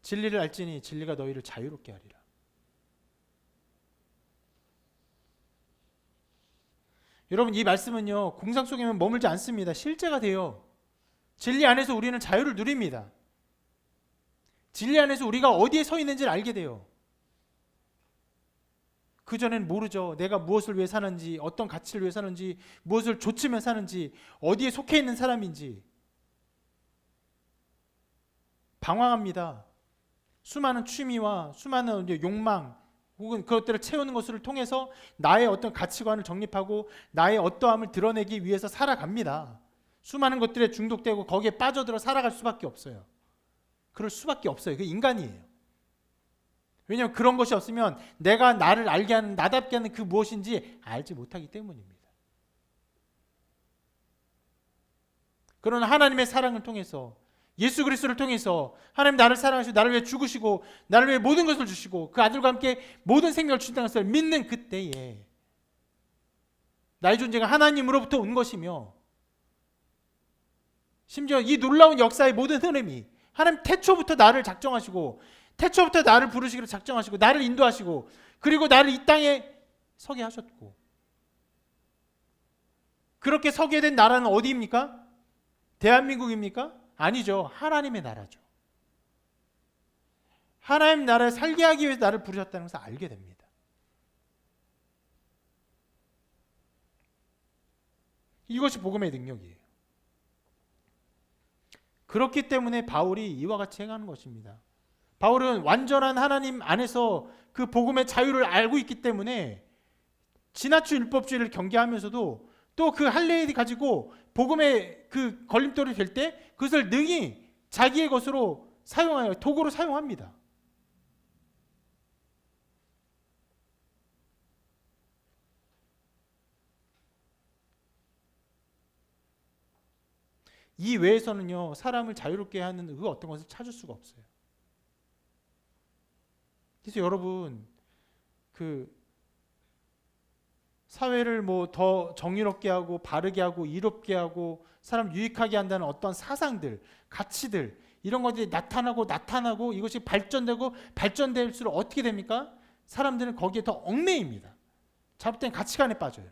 S1: 진리를 알지니 진리가 너희를 자유롭게 하리라. 여러분, 이 말씀은요 공상 속에만 머물지 않습니다. 실제가 돼요. 진리 안에서 우리는 자유를 누립니다. 진리 안에서 우리가 어디에 서 있는지를 알게 돼요. 그전에는 모르죠. 내가 무엇을 위해 사는지, 어떤 가치를 위해 사는지, 무엇을 좇으며 사는지, 어디에 속해 있는 사람인지 방황합니다. 수많은 취미와 수많은 욕망 혹은 그것들을 채우는 것을 통해서 나의 어떤 가치관을 정립하고 나의 어떠함을 드러내기 위해서 살아갑니다. 수많은 것들에 중독되고 거기에 빠져들어 살아갈 수밖에 없어요. 그럴 수밖에 없어요. 그 인간이에요. 왜냐하면 그런 것이 없으면 내가 나를 알게 하는, 나답게 하는 그 무엇인지 알지 못하기 때문입니다. 그러나 하나님의 사랑을 통해서, 예수 그리스도를 통해서 하나님 나를 사랑하시고 나를 위해 죽으시고 나를 위해 모든 것을 주시고 그 아들과 함께 모든 생명을 주신다는 것을 믿는 그때에 나의 존재가 하나님으로부터 온 것이며, 심지어 이 놀라운 역사의 모든 흐름이 하나님 태초부터 나를 작정하시고 태초부터 나를 부르시기로 작정하시고 나를 인도하시고 그리고 나를 이 땅에 서게 하셨고 그렇게 서게 된 나라는 어디입니까? 대한민국입니까? 아니죠. 하나님의 나라죠. 하나님 나라에 살게 하기 위해서 나를 부르셨다는 것을 알게 됩니다. 이것이 복음의 능력이에요. 그렇기 때문에 바울이 이와 같이 행하는 것입니다. 바울은 완전한 하나님 안에서 그 복음의 자유를 알고 있기 때문에 지나치 율법주의를 경계하면서도 또 그 할례를 가지고 복음의 그 걸림돌이 될 때 그것을 능히 자기의 것으로 사용하여 도구로 사용합니다. 이 외에서는요, 사람을 자유롭게 하는 그 어떤 것을 찾을 수가 없어요. 그래서 여러분, 그 사회를 뭐 더 정의롭게 하고 바르게 하고 이롭게 하고 사람 유익하게 한다는 어떤 사상들, 가치들 이런 것들이 나타나고 이것이 발전되고 발전될수록 어떻게 됩니까? 사람들은 거기에 더 얽매입니다. 잘못된 가치관에 빠져요.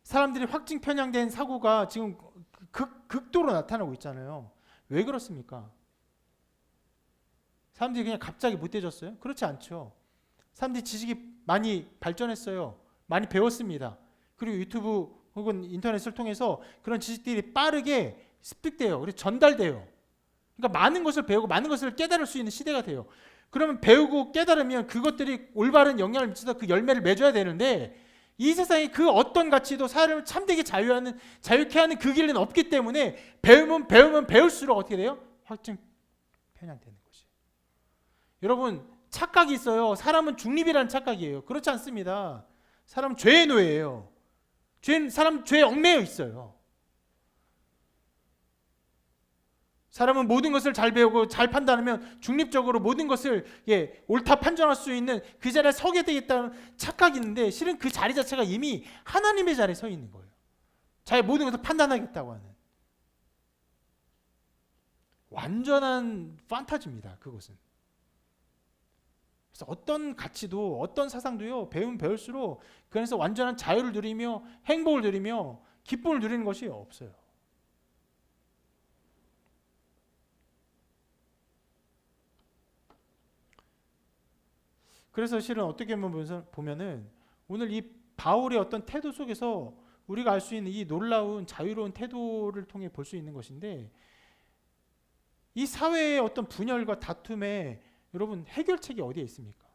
S1: 사람들이 확증 편향된 사고가 지금 극도로 나타나고 있잖아요. 왜 그렇습니까? 사람들이 그냥 갑자기 못돼졌어요? 그렇지 않죠. 사람들이 지식이 많이 발전했어요. 많이 배웠습니다. 그리고 유튜브 혹은 인터넷을 통해서 그런 지식들이 빠르게 습득돼요. 그리고 전달돼요. 그러니까 많은 것을 배우고 많은 것을 깨달을 수 있는 시대가 돼요. 그러면 배우고 깨달으면 그것들이 올바른 영향을 미쳐서 그 열매를 맺어야 되는데 이 세상에 그 어떤 가치도 사람을 참되게 자유케 하는 그 길은 없기 때문에 배우면 배울수록 어떻게 돼요? 확증 편향되는 것이에요. 여러분, 착각이 있어요. 사람은 중립이라는 착각이에요. 그렇지 않습니다. 사람은 죄의 노예예요. 사람 죄에 얽매여 있어요. 사람은 모든 것을 잘 배우고 잘 판단하면 중립적으로 모든 것을 옳다 판정할 수 있는 그 자리에 서게 되겠다는 착각이 있는데 실은 그 자리 자체가 이미 하나님의 자리에 서 있는 거예요. 자기 모든 것을 판단하겠다고 하는 완전한 판타지입니다. 그것은. 그래서 어떤 가치도 어떤 사상도요 배우면 배울수록 그 안에서 완전한 자유를 누리며 행복을 누리며 기쁨을 누리는 것이 없어요. 그래서 실은 어떻게 보면은 오늘 이 바울의 어떤 태도 속에서 우리가 알 수 있는 이 놀라운 자유로운 태도를 통해 볼 수 있는 것인데 이 사회의 어떤 분열과 다툼에 여러분 해결책이 어디에 있습니까?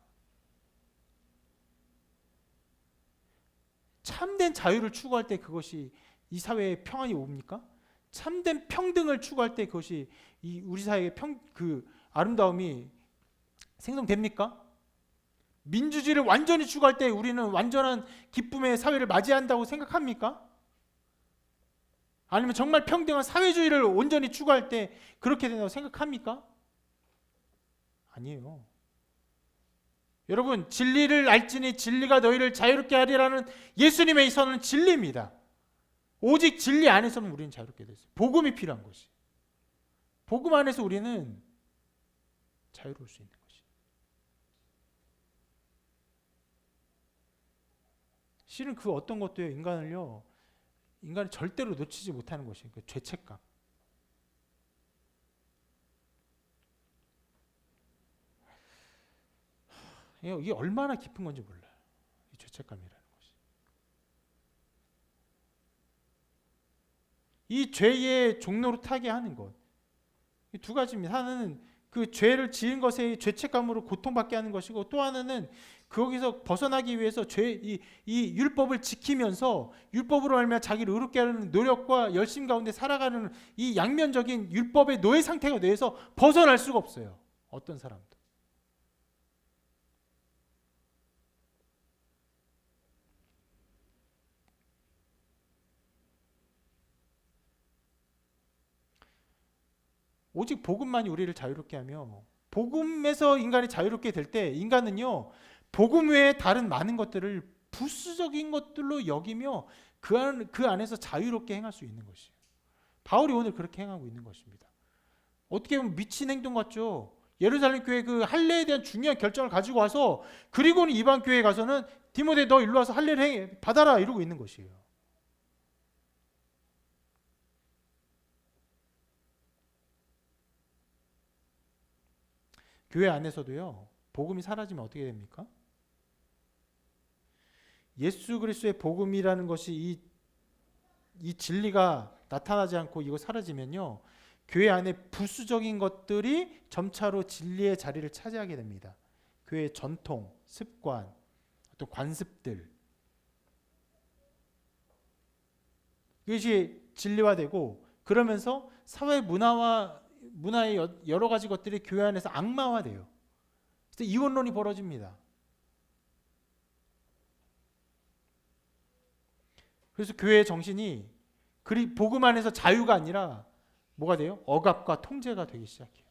S1: 참된 자유를 추구할 때 그것이 이 사회에 평안이 옵니까? 참된 평등을 추구할 때 그것이 이 우리 사회의 그 아름다움이 생성됩니까? 민주주의를 완전히 추구할 때 우리는 완전한 기쁨의 사회를 맞이한다고 생각합니까? 아니면 정말 평등한 사회주의를 온전히 추구할 때 그렇게 된다고 생각합니까? 아니에요. 여러분, 진리를 알지니 진리가 너희를 자유롭게 하리라는 예수님의 이 선언은 진리입니다. 오직 진리 안에서는 우리는 자유롭게 됐어요. 복음이 필요한 것이. 복음 안에서 우리는 자유로울 수 있는 것이. 실은 그 어떤 것도요 인간이 절대로 놓치지 못하는 것이 그 죄책감. 이게 얼마나 깊은 건지 몰라요. 이 죄책감이라는 것이. 이 죄의 종로로 타게 하는 것. 이 두 가지입니다. 하나는 그 죄를 지은 것의 죄책감으로 고통받게 하는 것이고 또 하나는 거기서 벗어나기 위해서 이 율법을 지키면서 율법으로 말미암아 자기를 의롭게 하는 노력과 열심 가운데 살아가는 이 양면적인 율법의 노예 상태가 돼서 벗어날 수가 없어요. 어떤 사람도. 오직 복음만이 우리를 자유롭게 하며 복음에서 인간이 자유롭게 될 때 인간은요 복음 외에 다른 많은 것들을 부수적인 것들로 여기며 그 안에서 자유롭게 행할 수 있는 것이에요. 바울이 오늘 그렇게 행하고 있는 것입니다. 어떻게 보면 미친 행동 같죠. 예루살렘 교회 그 할례에 대한 중요한 결정을 가지고 와서 그리고는 이방 교회에 가서는 디모데 너 일로 와서 할례를 받아라 이러고 있는 것이에요. 교회 안에서도요. 복음이 사라지면 어떻게 됩니까? 예수 그리스도의 복음이라는 것이 이 진리가 나타나지 않고 이거 사라지면요. 교회 안에 부수적인 것들이 점차로 진리의 자리를 차지하게 됩니다. 교회의 전통, 습관, 어떤 관습들 이것이 진리화되고 그러면서 사회 문화의 여러 가지 것들이 교회 안에서 악마화돼요. 그래서 이원론이 벌어집니다. 그래서 교회의 정신이 복음 안에서 자유가 아니라 뭐가 돼요? 억압과 통제가 되기 시작해요.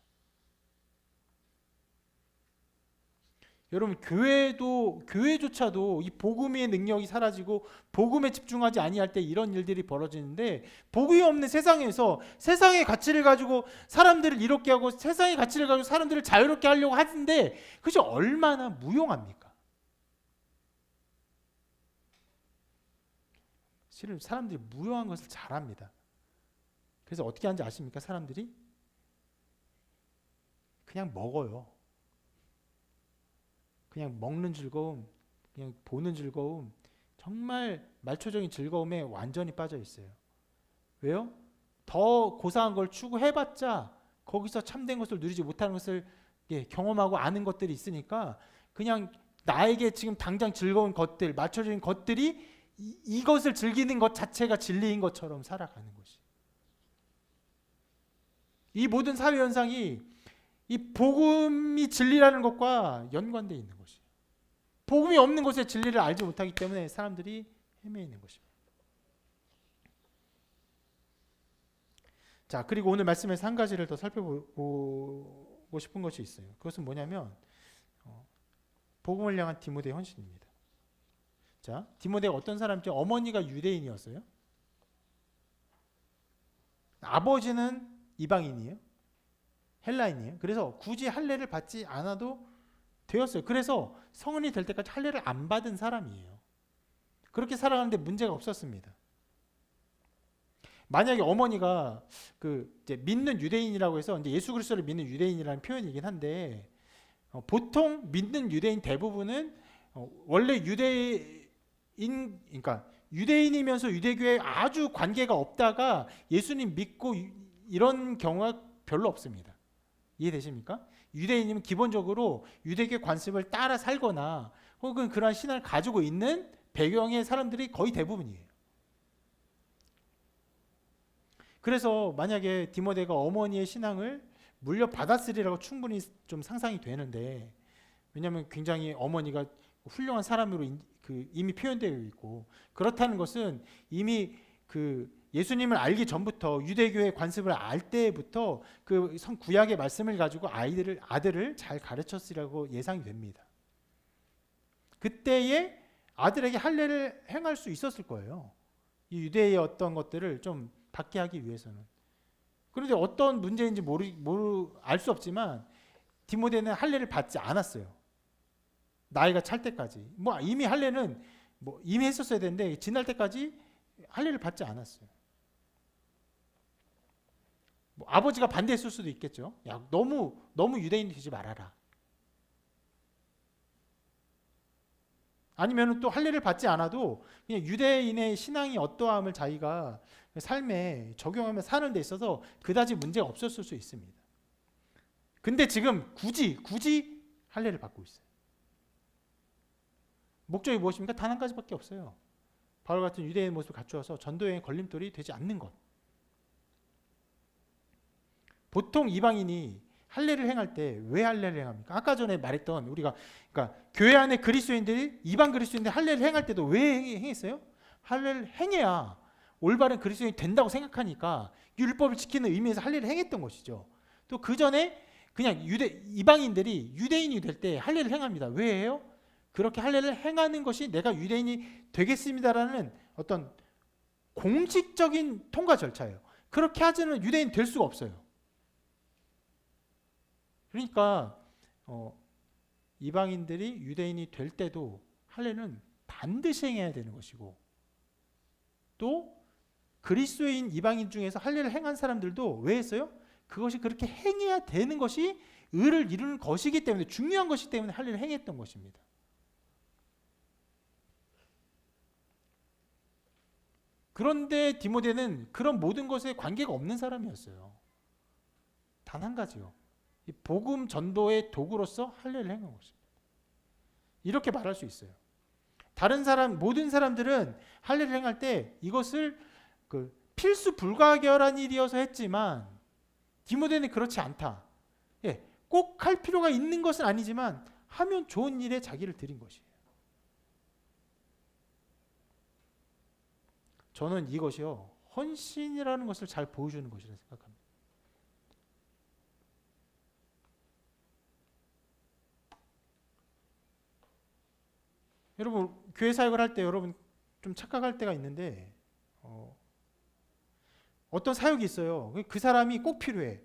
S1: 여러분 교회조차도 이 복음의 능력이 사라지고 복음에 집중하지 아니할 때 이런 일들이 벌어지는데 복음이 없는 세상에서 세상의 가치를 가지고 사람들을 이롭게 하고 세상의 가치를 가지고 사람들을 자유롭게 하려고 하는데 그것이 얼마나 무용합니까? 실은 사람들이 무용한 것을 잘합니다. 그래서 어떻게 하는지 아십니까? 사람들이 그냥 먹어요. 그냥 먹는 즐거움, 그냥 보는 즐거움, 정말 말초적인 즐거움에 완전히 빠져 있어요. 왜요? 더 고상한 걸 추구해봤자 거기서 참된 것을 누리지 못하는 것을 경험하고 아는 것들이 있으니까 그냥 나에게 지금 당장 즐거운 것들, 말초적인 것들이 이것을 즐기는 것 자체가 진리인 것처럼 살아가는 것이. 이 모든 사회 현상이 이 복음이 진리라는 것과 연관되어 있는 것이에요. 복음이 없는 곳에 진리를 알지 못하기 때문에 사람들이 헤매이는 것입니다. 자, 그리고 오늘 말씀에서 한 가지를 더 살펴보고 싶은 것이 있어요. 그것은 뭐냐면 복음을 향한 디모데의 헌신입니다. 자, 디모데가 어떤 사람이죠? 어머니가 유대인이었어요. 아버지는 이방인이에요. 헬라인이에요. 그래서 굳이 할례를 받지 않아도 되었어요. 그래서 성인이 될 때까지 할례를 안 받은 사람이에요. 그렇게 살아가는데 문제가 없었습니다. 만약에 어머니가 이제 믿는 유대인이라고 해서 이제 예수 그리스도를 믿는 유대인이라는 표현이긴 한데 보통 믿는 유대인 대부분은 원래 그러니까 유대인이면서 유대교에 아주 관계가 없다가 예수님 믿고 이런 경우가 별로 없습니다. 이해되십니까? 유대인이면 기본적으로 유대교 관습을 따라 살거나 혹은 그러한 신앙을 가지고 있는 배경의 사람들이 거의 대부분이에요. 그래서 만약에 디모데가 어머니의 신앙을 물려받았으리라고 충분히 좀 상상이 되는데 왜냐하면 굉장히 어머니가 훌륭한 사람으로 이미 표현되어 있고 그렇다는 것은 이미 예수님을 알기 전부터 유대교의 관습을 알 때부터 그 구약의 말씀을 가지고 아들을 잘 가르쳤으리라고 예상이 됩니다. 그때에 아들에게 할례를 행할 수 있었을 거예요. 이 유대의 어떤 것들을 좀 받게 하기 위해서는. 그런데 어떤 문제인지 알 수 없지만 디모데는 할례를 받지 않았어요. 나이가 찰 때까지. 이미 할례는 이미 했었어야 되는데 지날 때까지 할례를 받지 않았어요. 아버지가 반대했을 수도 있겠죠. 야, 너무 유대인이 되지 말아라. 아니면 또 할례를 받지 않아도 그냥 유대인의 신앙이 어떠함을 자기가 삶에 적용하며 사는 데 있어서 그다지 문제가 없었을 수 있습니다. 근데 지금 굳이 할례를 받고 있어요. 목적이 무엇입니까? 단 한 가지밖에 없어요. 바울 같은 유대인 모습을 갖추어서 전도여행의 걸림돌이 되지 않는 것. 보통 이방인이 할례를 행할 때 왜 할례를 행합니까? 아까 전에 말했던 그러니까 교회 안에 그리스도인들이 이방 그리스도인들 할례를 행할 때도 왜 행했어요? 할례를 행해야 올바른 그리스도인이 된다고 생각하니까 율법을 지키는 의미에서 할례를 행했던 것이죠. 또 그 전에 그냥 이방인들이 유대인이 될 때 할례를 행합니다. 왜 해요? 그렇게 할례를 행하는 것이 내가 유대인이 되겠습니다라는 어떤 공식적인 통과 절차예요. 그렇게 하지는 유대인 될 수가 없어요. 그러니까 이방인들이 유대인이 될 때도 할례는 반드시 행해야 되는 것이고, 또 그리스도인 이방인 중에서 할례를 행한 사람들도 왜 했어요? 그것이 그렇게 행해야 되는 것이 의를 이루는 것이기 때문에, 중요한 것이기 때문에 할례를 행했던 것입니다. 그런데 디모데는 그런 모든 것에 관계가 없는 사람이었어요. 단 한 가지요. 이 복음 전도의 도구로서 할례를 행한 것입니다. 이렇게 말할 수 있어요. 다른 사람, 모든 사람들은 할례를 행할 때 이것을 필수 불가결한 일이어서 했지만, 디모데는 그렇지 않다. 예, 꼭 할 필요가 있는 것은 아니지만 하면 좋은 일에 자기를 드린 것이에요. 저는 이것이요, 헌신이라는 것을 잘 보여주는 것이라 생각합니다. 여러분, 교회 사역을 할 때 여러분 좀 착각할 때가 있는데, 어떤 사역이 있어요. 그 사람이 꼭 필요해.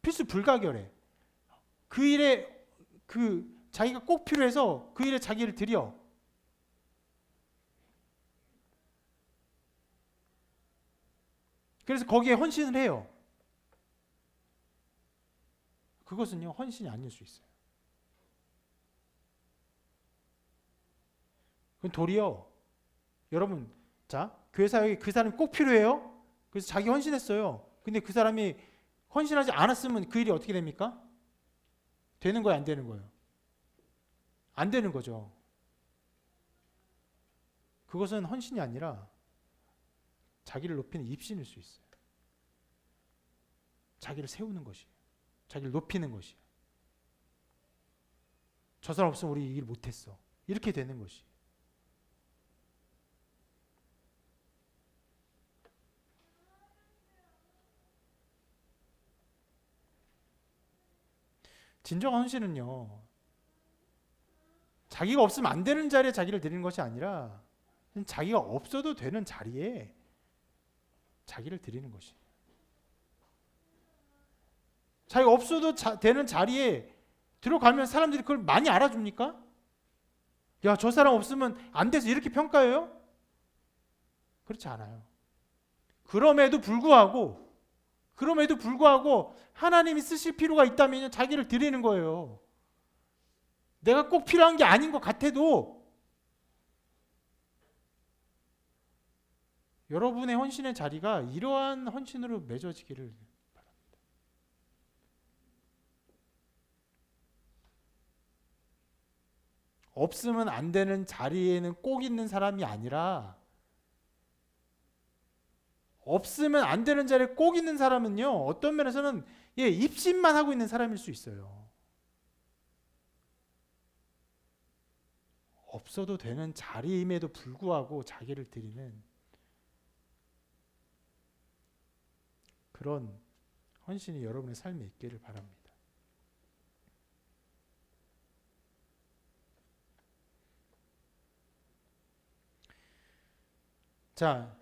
S1: 필수 불가결해. 그 일에 자기가 꼭 필요해서 그 일에 자기를 들여. 그래서 거기에 헌신을 해요. 그것은요, 헌신이 아닐 수 있어요. 그건 도리어, 여러분, 자, 교회 사역에 그 사람이 꼭 필요해요. 그래서 자기 헌신했어요. 근데 그 사람이 헌신하지 않았으면 그 일이 어떻게 됩니까? 되는 거예요, 안 되는 거예요? 안 되는 거죠. 그것은 헌신이 아니라 자기를 높이는 입신일 수 있어요. 자기를 세우는 것이에요. 자기를 높이는 것이에요. 저 사람 없으면 우리 이 일 못했어. 이렇게 되는 것이에요. 진정한 헌신은요, 자기가 없으면 안 되는 자리에 자기를 드리는 것이 아니라 자기가 없어도 되는 자리에 자기를 드리는 것이에요. 자기가 없어도 되는 자리에 들어가면 사람들이 그걸 많이 알아줍니까? 야, 저 사람 없으면 안 돼서 이렇게 평가해요? 그렇지 않아요. 그럼에도 불구하고 하나님이 쓰실 필요가 있다면 자기를 드리는 거예요. 내가 꼭 필요한 게 아닌 것 같아도 여러분의 헌신의 자리가 이러한 헌신으로 맺어지기를 바랍니다. 없으면 안 되는 자리에는 꼭 있는 사람이 아니라, 없으면 안 되는 자리에 꼭 있는 사람은요, 어떤 면에서는 입신만 하고 있는 사람일 수 있어요. 없어도 되는 자리임에도 불구하고 자기를 드리는 그런 헌신이 여러분의 삶에 있기를 바랍니다. 자,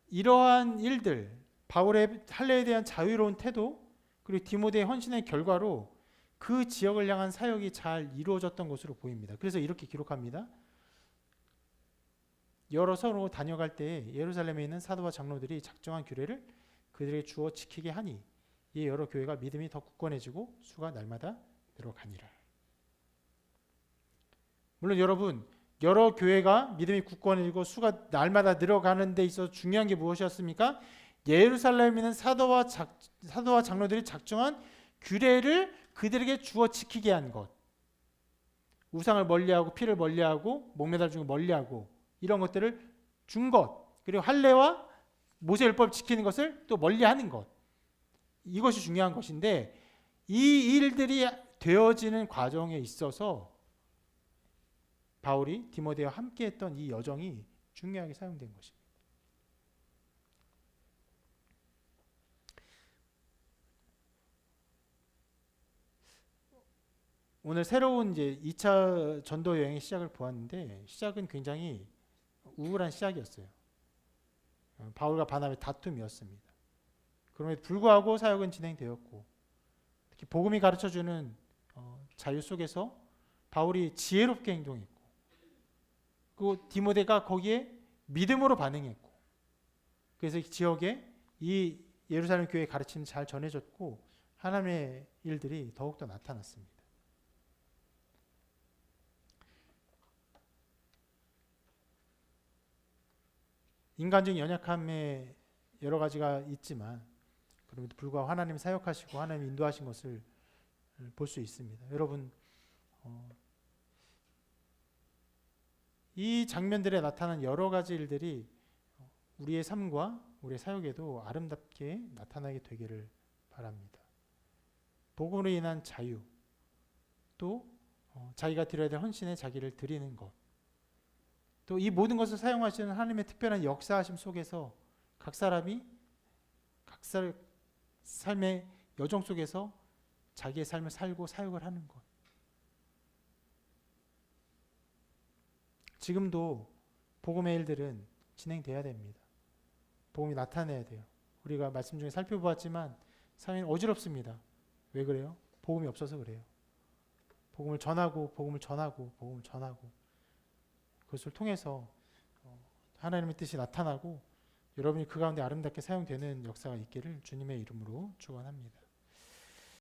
S1: 이러한 일들, 바울의 할례에 대한 자유로운 태도, 그리고 디모데의 헌신의 결과로 그 지역을 향한 사역이 잘 이루어졌던 것으로 보입니다. 그래서 이렇게 기록합니다. 여러 성으로 다녀갈 때 예루살렘에 있는 사도와 장로들이 작정한 규례를 그들에게 주어 지키게 하니 이 여러 교회가 믿음이 더 굳건해지고 수가 날마다 늘어가니라. 물론 여러분, 여러 교회가 믿음이 굳건해지고 수가 날마다 늘어가는 데 있어서 중요한 게 무엇이었습니까? 예루살렘에 있는 사도와 장로들이 작정한 규례를 그들에게 주어 지키게 한 것. 우상을 멀리하고 피를 멀리하고 목매달 중을 멀리하고 이런 것들을 준 것. 그리고 할례와 모세율법 지키는 것을 또 멀리하는 것. 이것이 중요한 것인데, 이 일들이 되어지는 과정에 있어서 바울이 디모데와 함께했던 이 여정이 중요하게 사용된 것입니다. 오늘 새로운 이제 2차 전도 여행의 시작을 보았는데, 시작은 굉장히 우울한 시작이었어요. 바울과 바나바의 다툼이었습니다. 그럼에도 불구하고 사역은 진행되었고, 특히 복음이 가르쳐주는 자유 속에서 바울이 지혜롭게 행동했고, 그 디모데가 거기에 믿음으로 반응했고, 그래서 이 지역에 이 예루살렘 교회의 가르침이 잘 전해졌고 하나님의 일들이 더욱더 나타났습니다. 인간적인 연약함에 여러 가지가 있지만 그럼에도 불구하고 하나님 사역하시고 하나님 인도하신 것을 볼 수 있습니다. 여러분, 이 장면들에 나타난 여러 가지 일들이 우리의 삶과 우리의 사역에도 아름답게 나타나게 되기를 바랍니다. 복음으로 인한 자유, 또 자기가 드려야 될 헌신에 자기를 드리는 것, 또 이 모든 것을 사용하시는 하나님의 특별한 역사하심 속에서 각 사람이 각 삶의 여정 속에서 자기의 삶을 살고 사역을 하는 것. 지금도 복음의 일들은 진행돼야 됩니다. 복음이 나타내야 돼요. 우리가 말씀 중에 살펴보았지만 사회는 어지럽습니다. 왜 그래요? 복음이 없어서 그래요. 복음을 전하고 그것을 통해서 하나님의 뜻이 나타나고 여러분이 그 가운데 아름답게 사용되는 역사가 있기를 주님의 이름으로 축원합니다.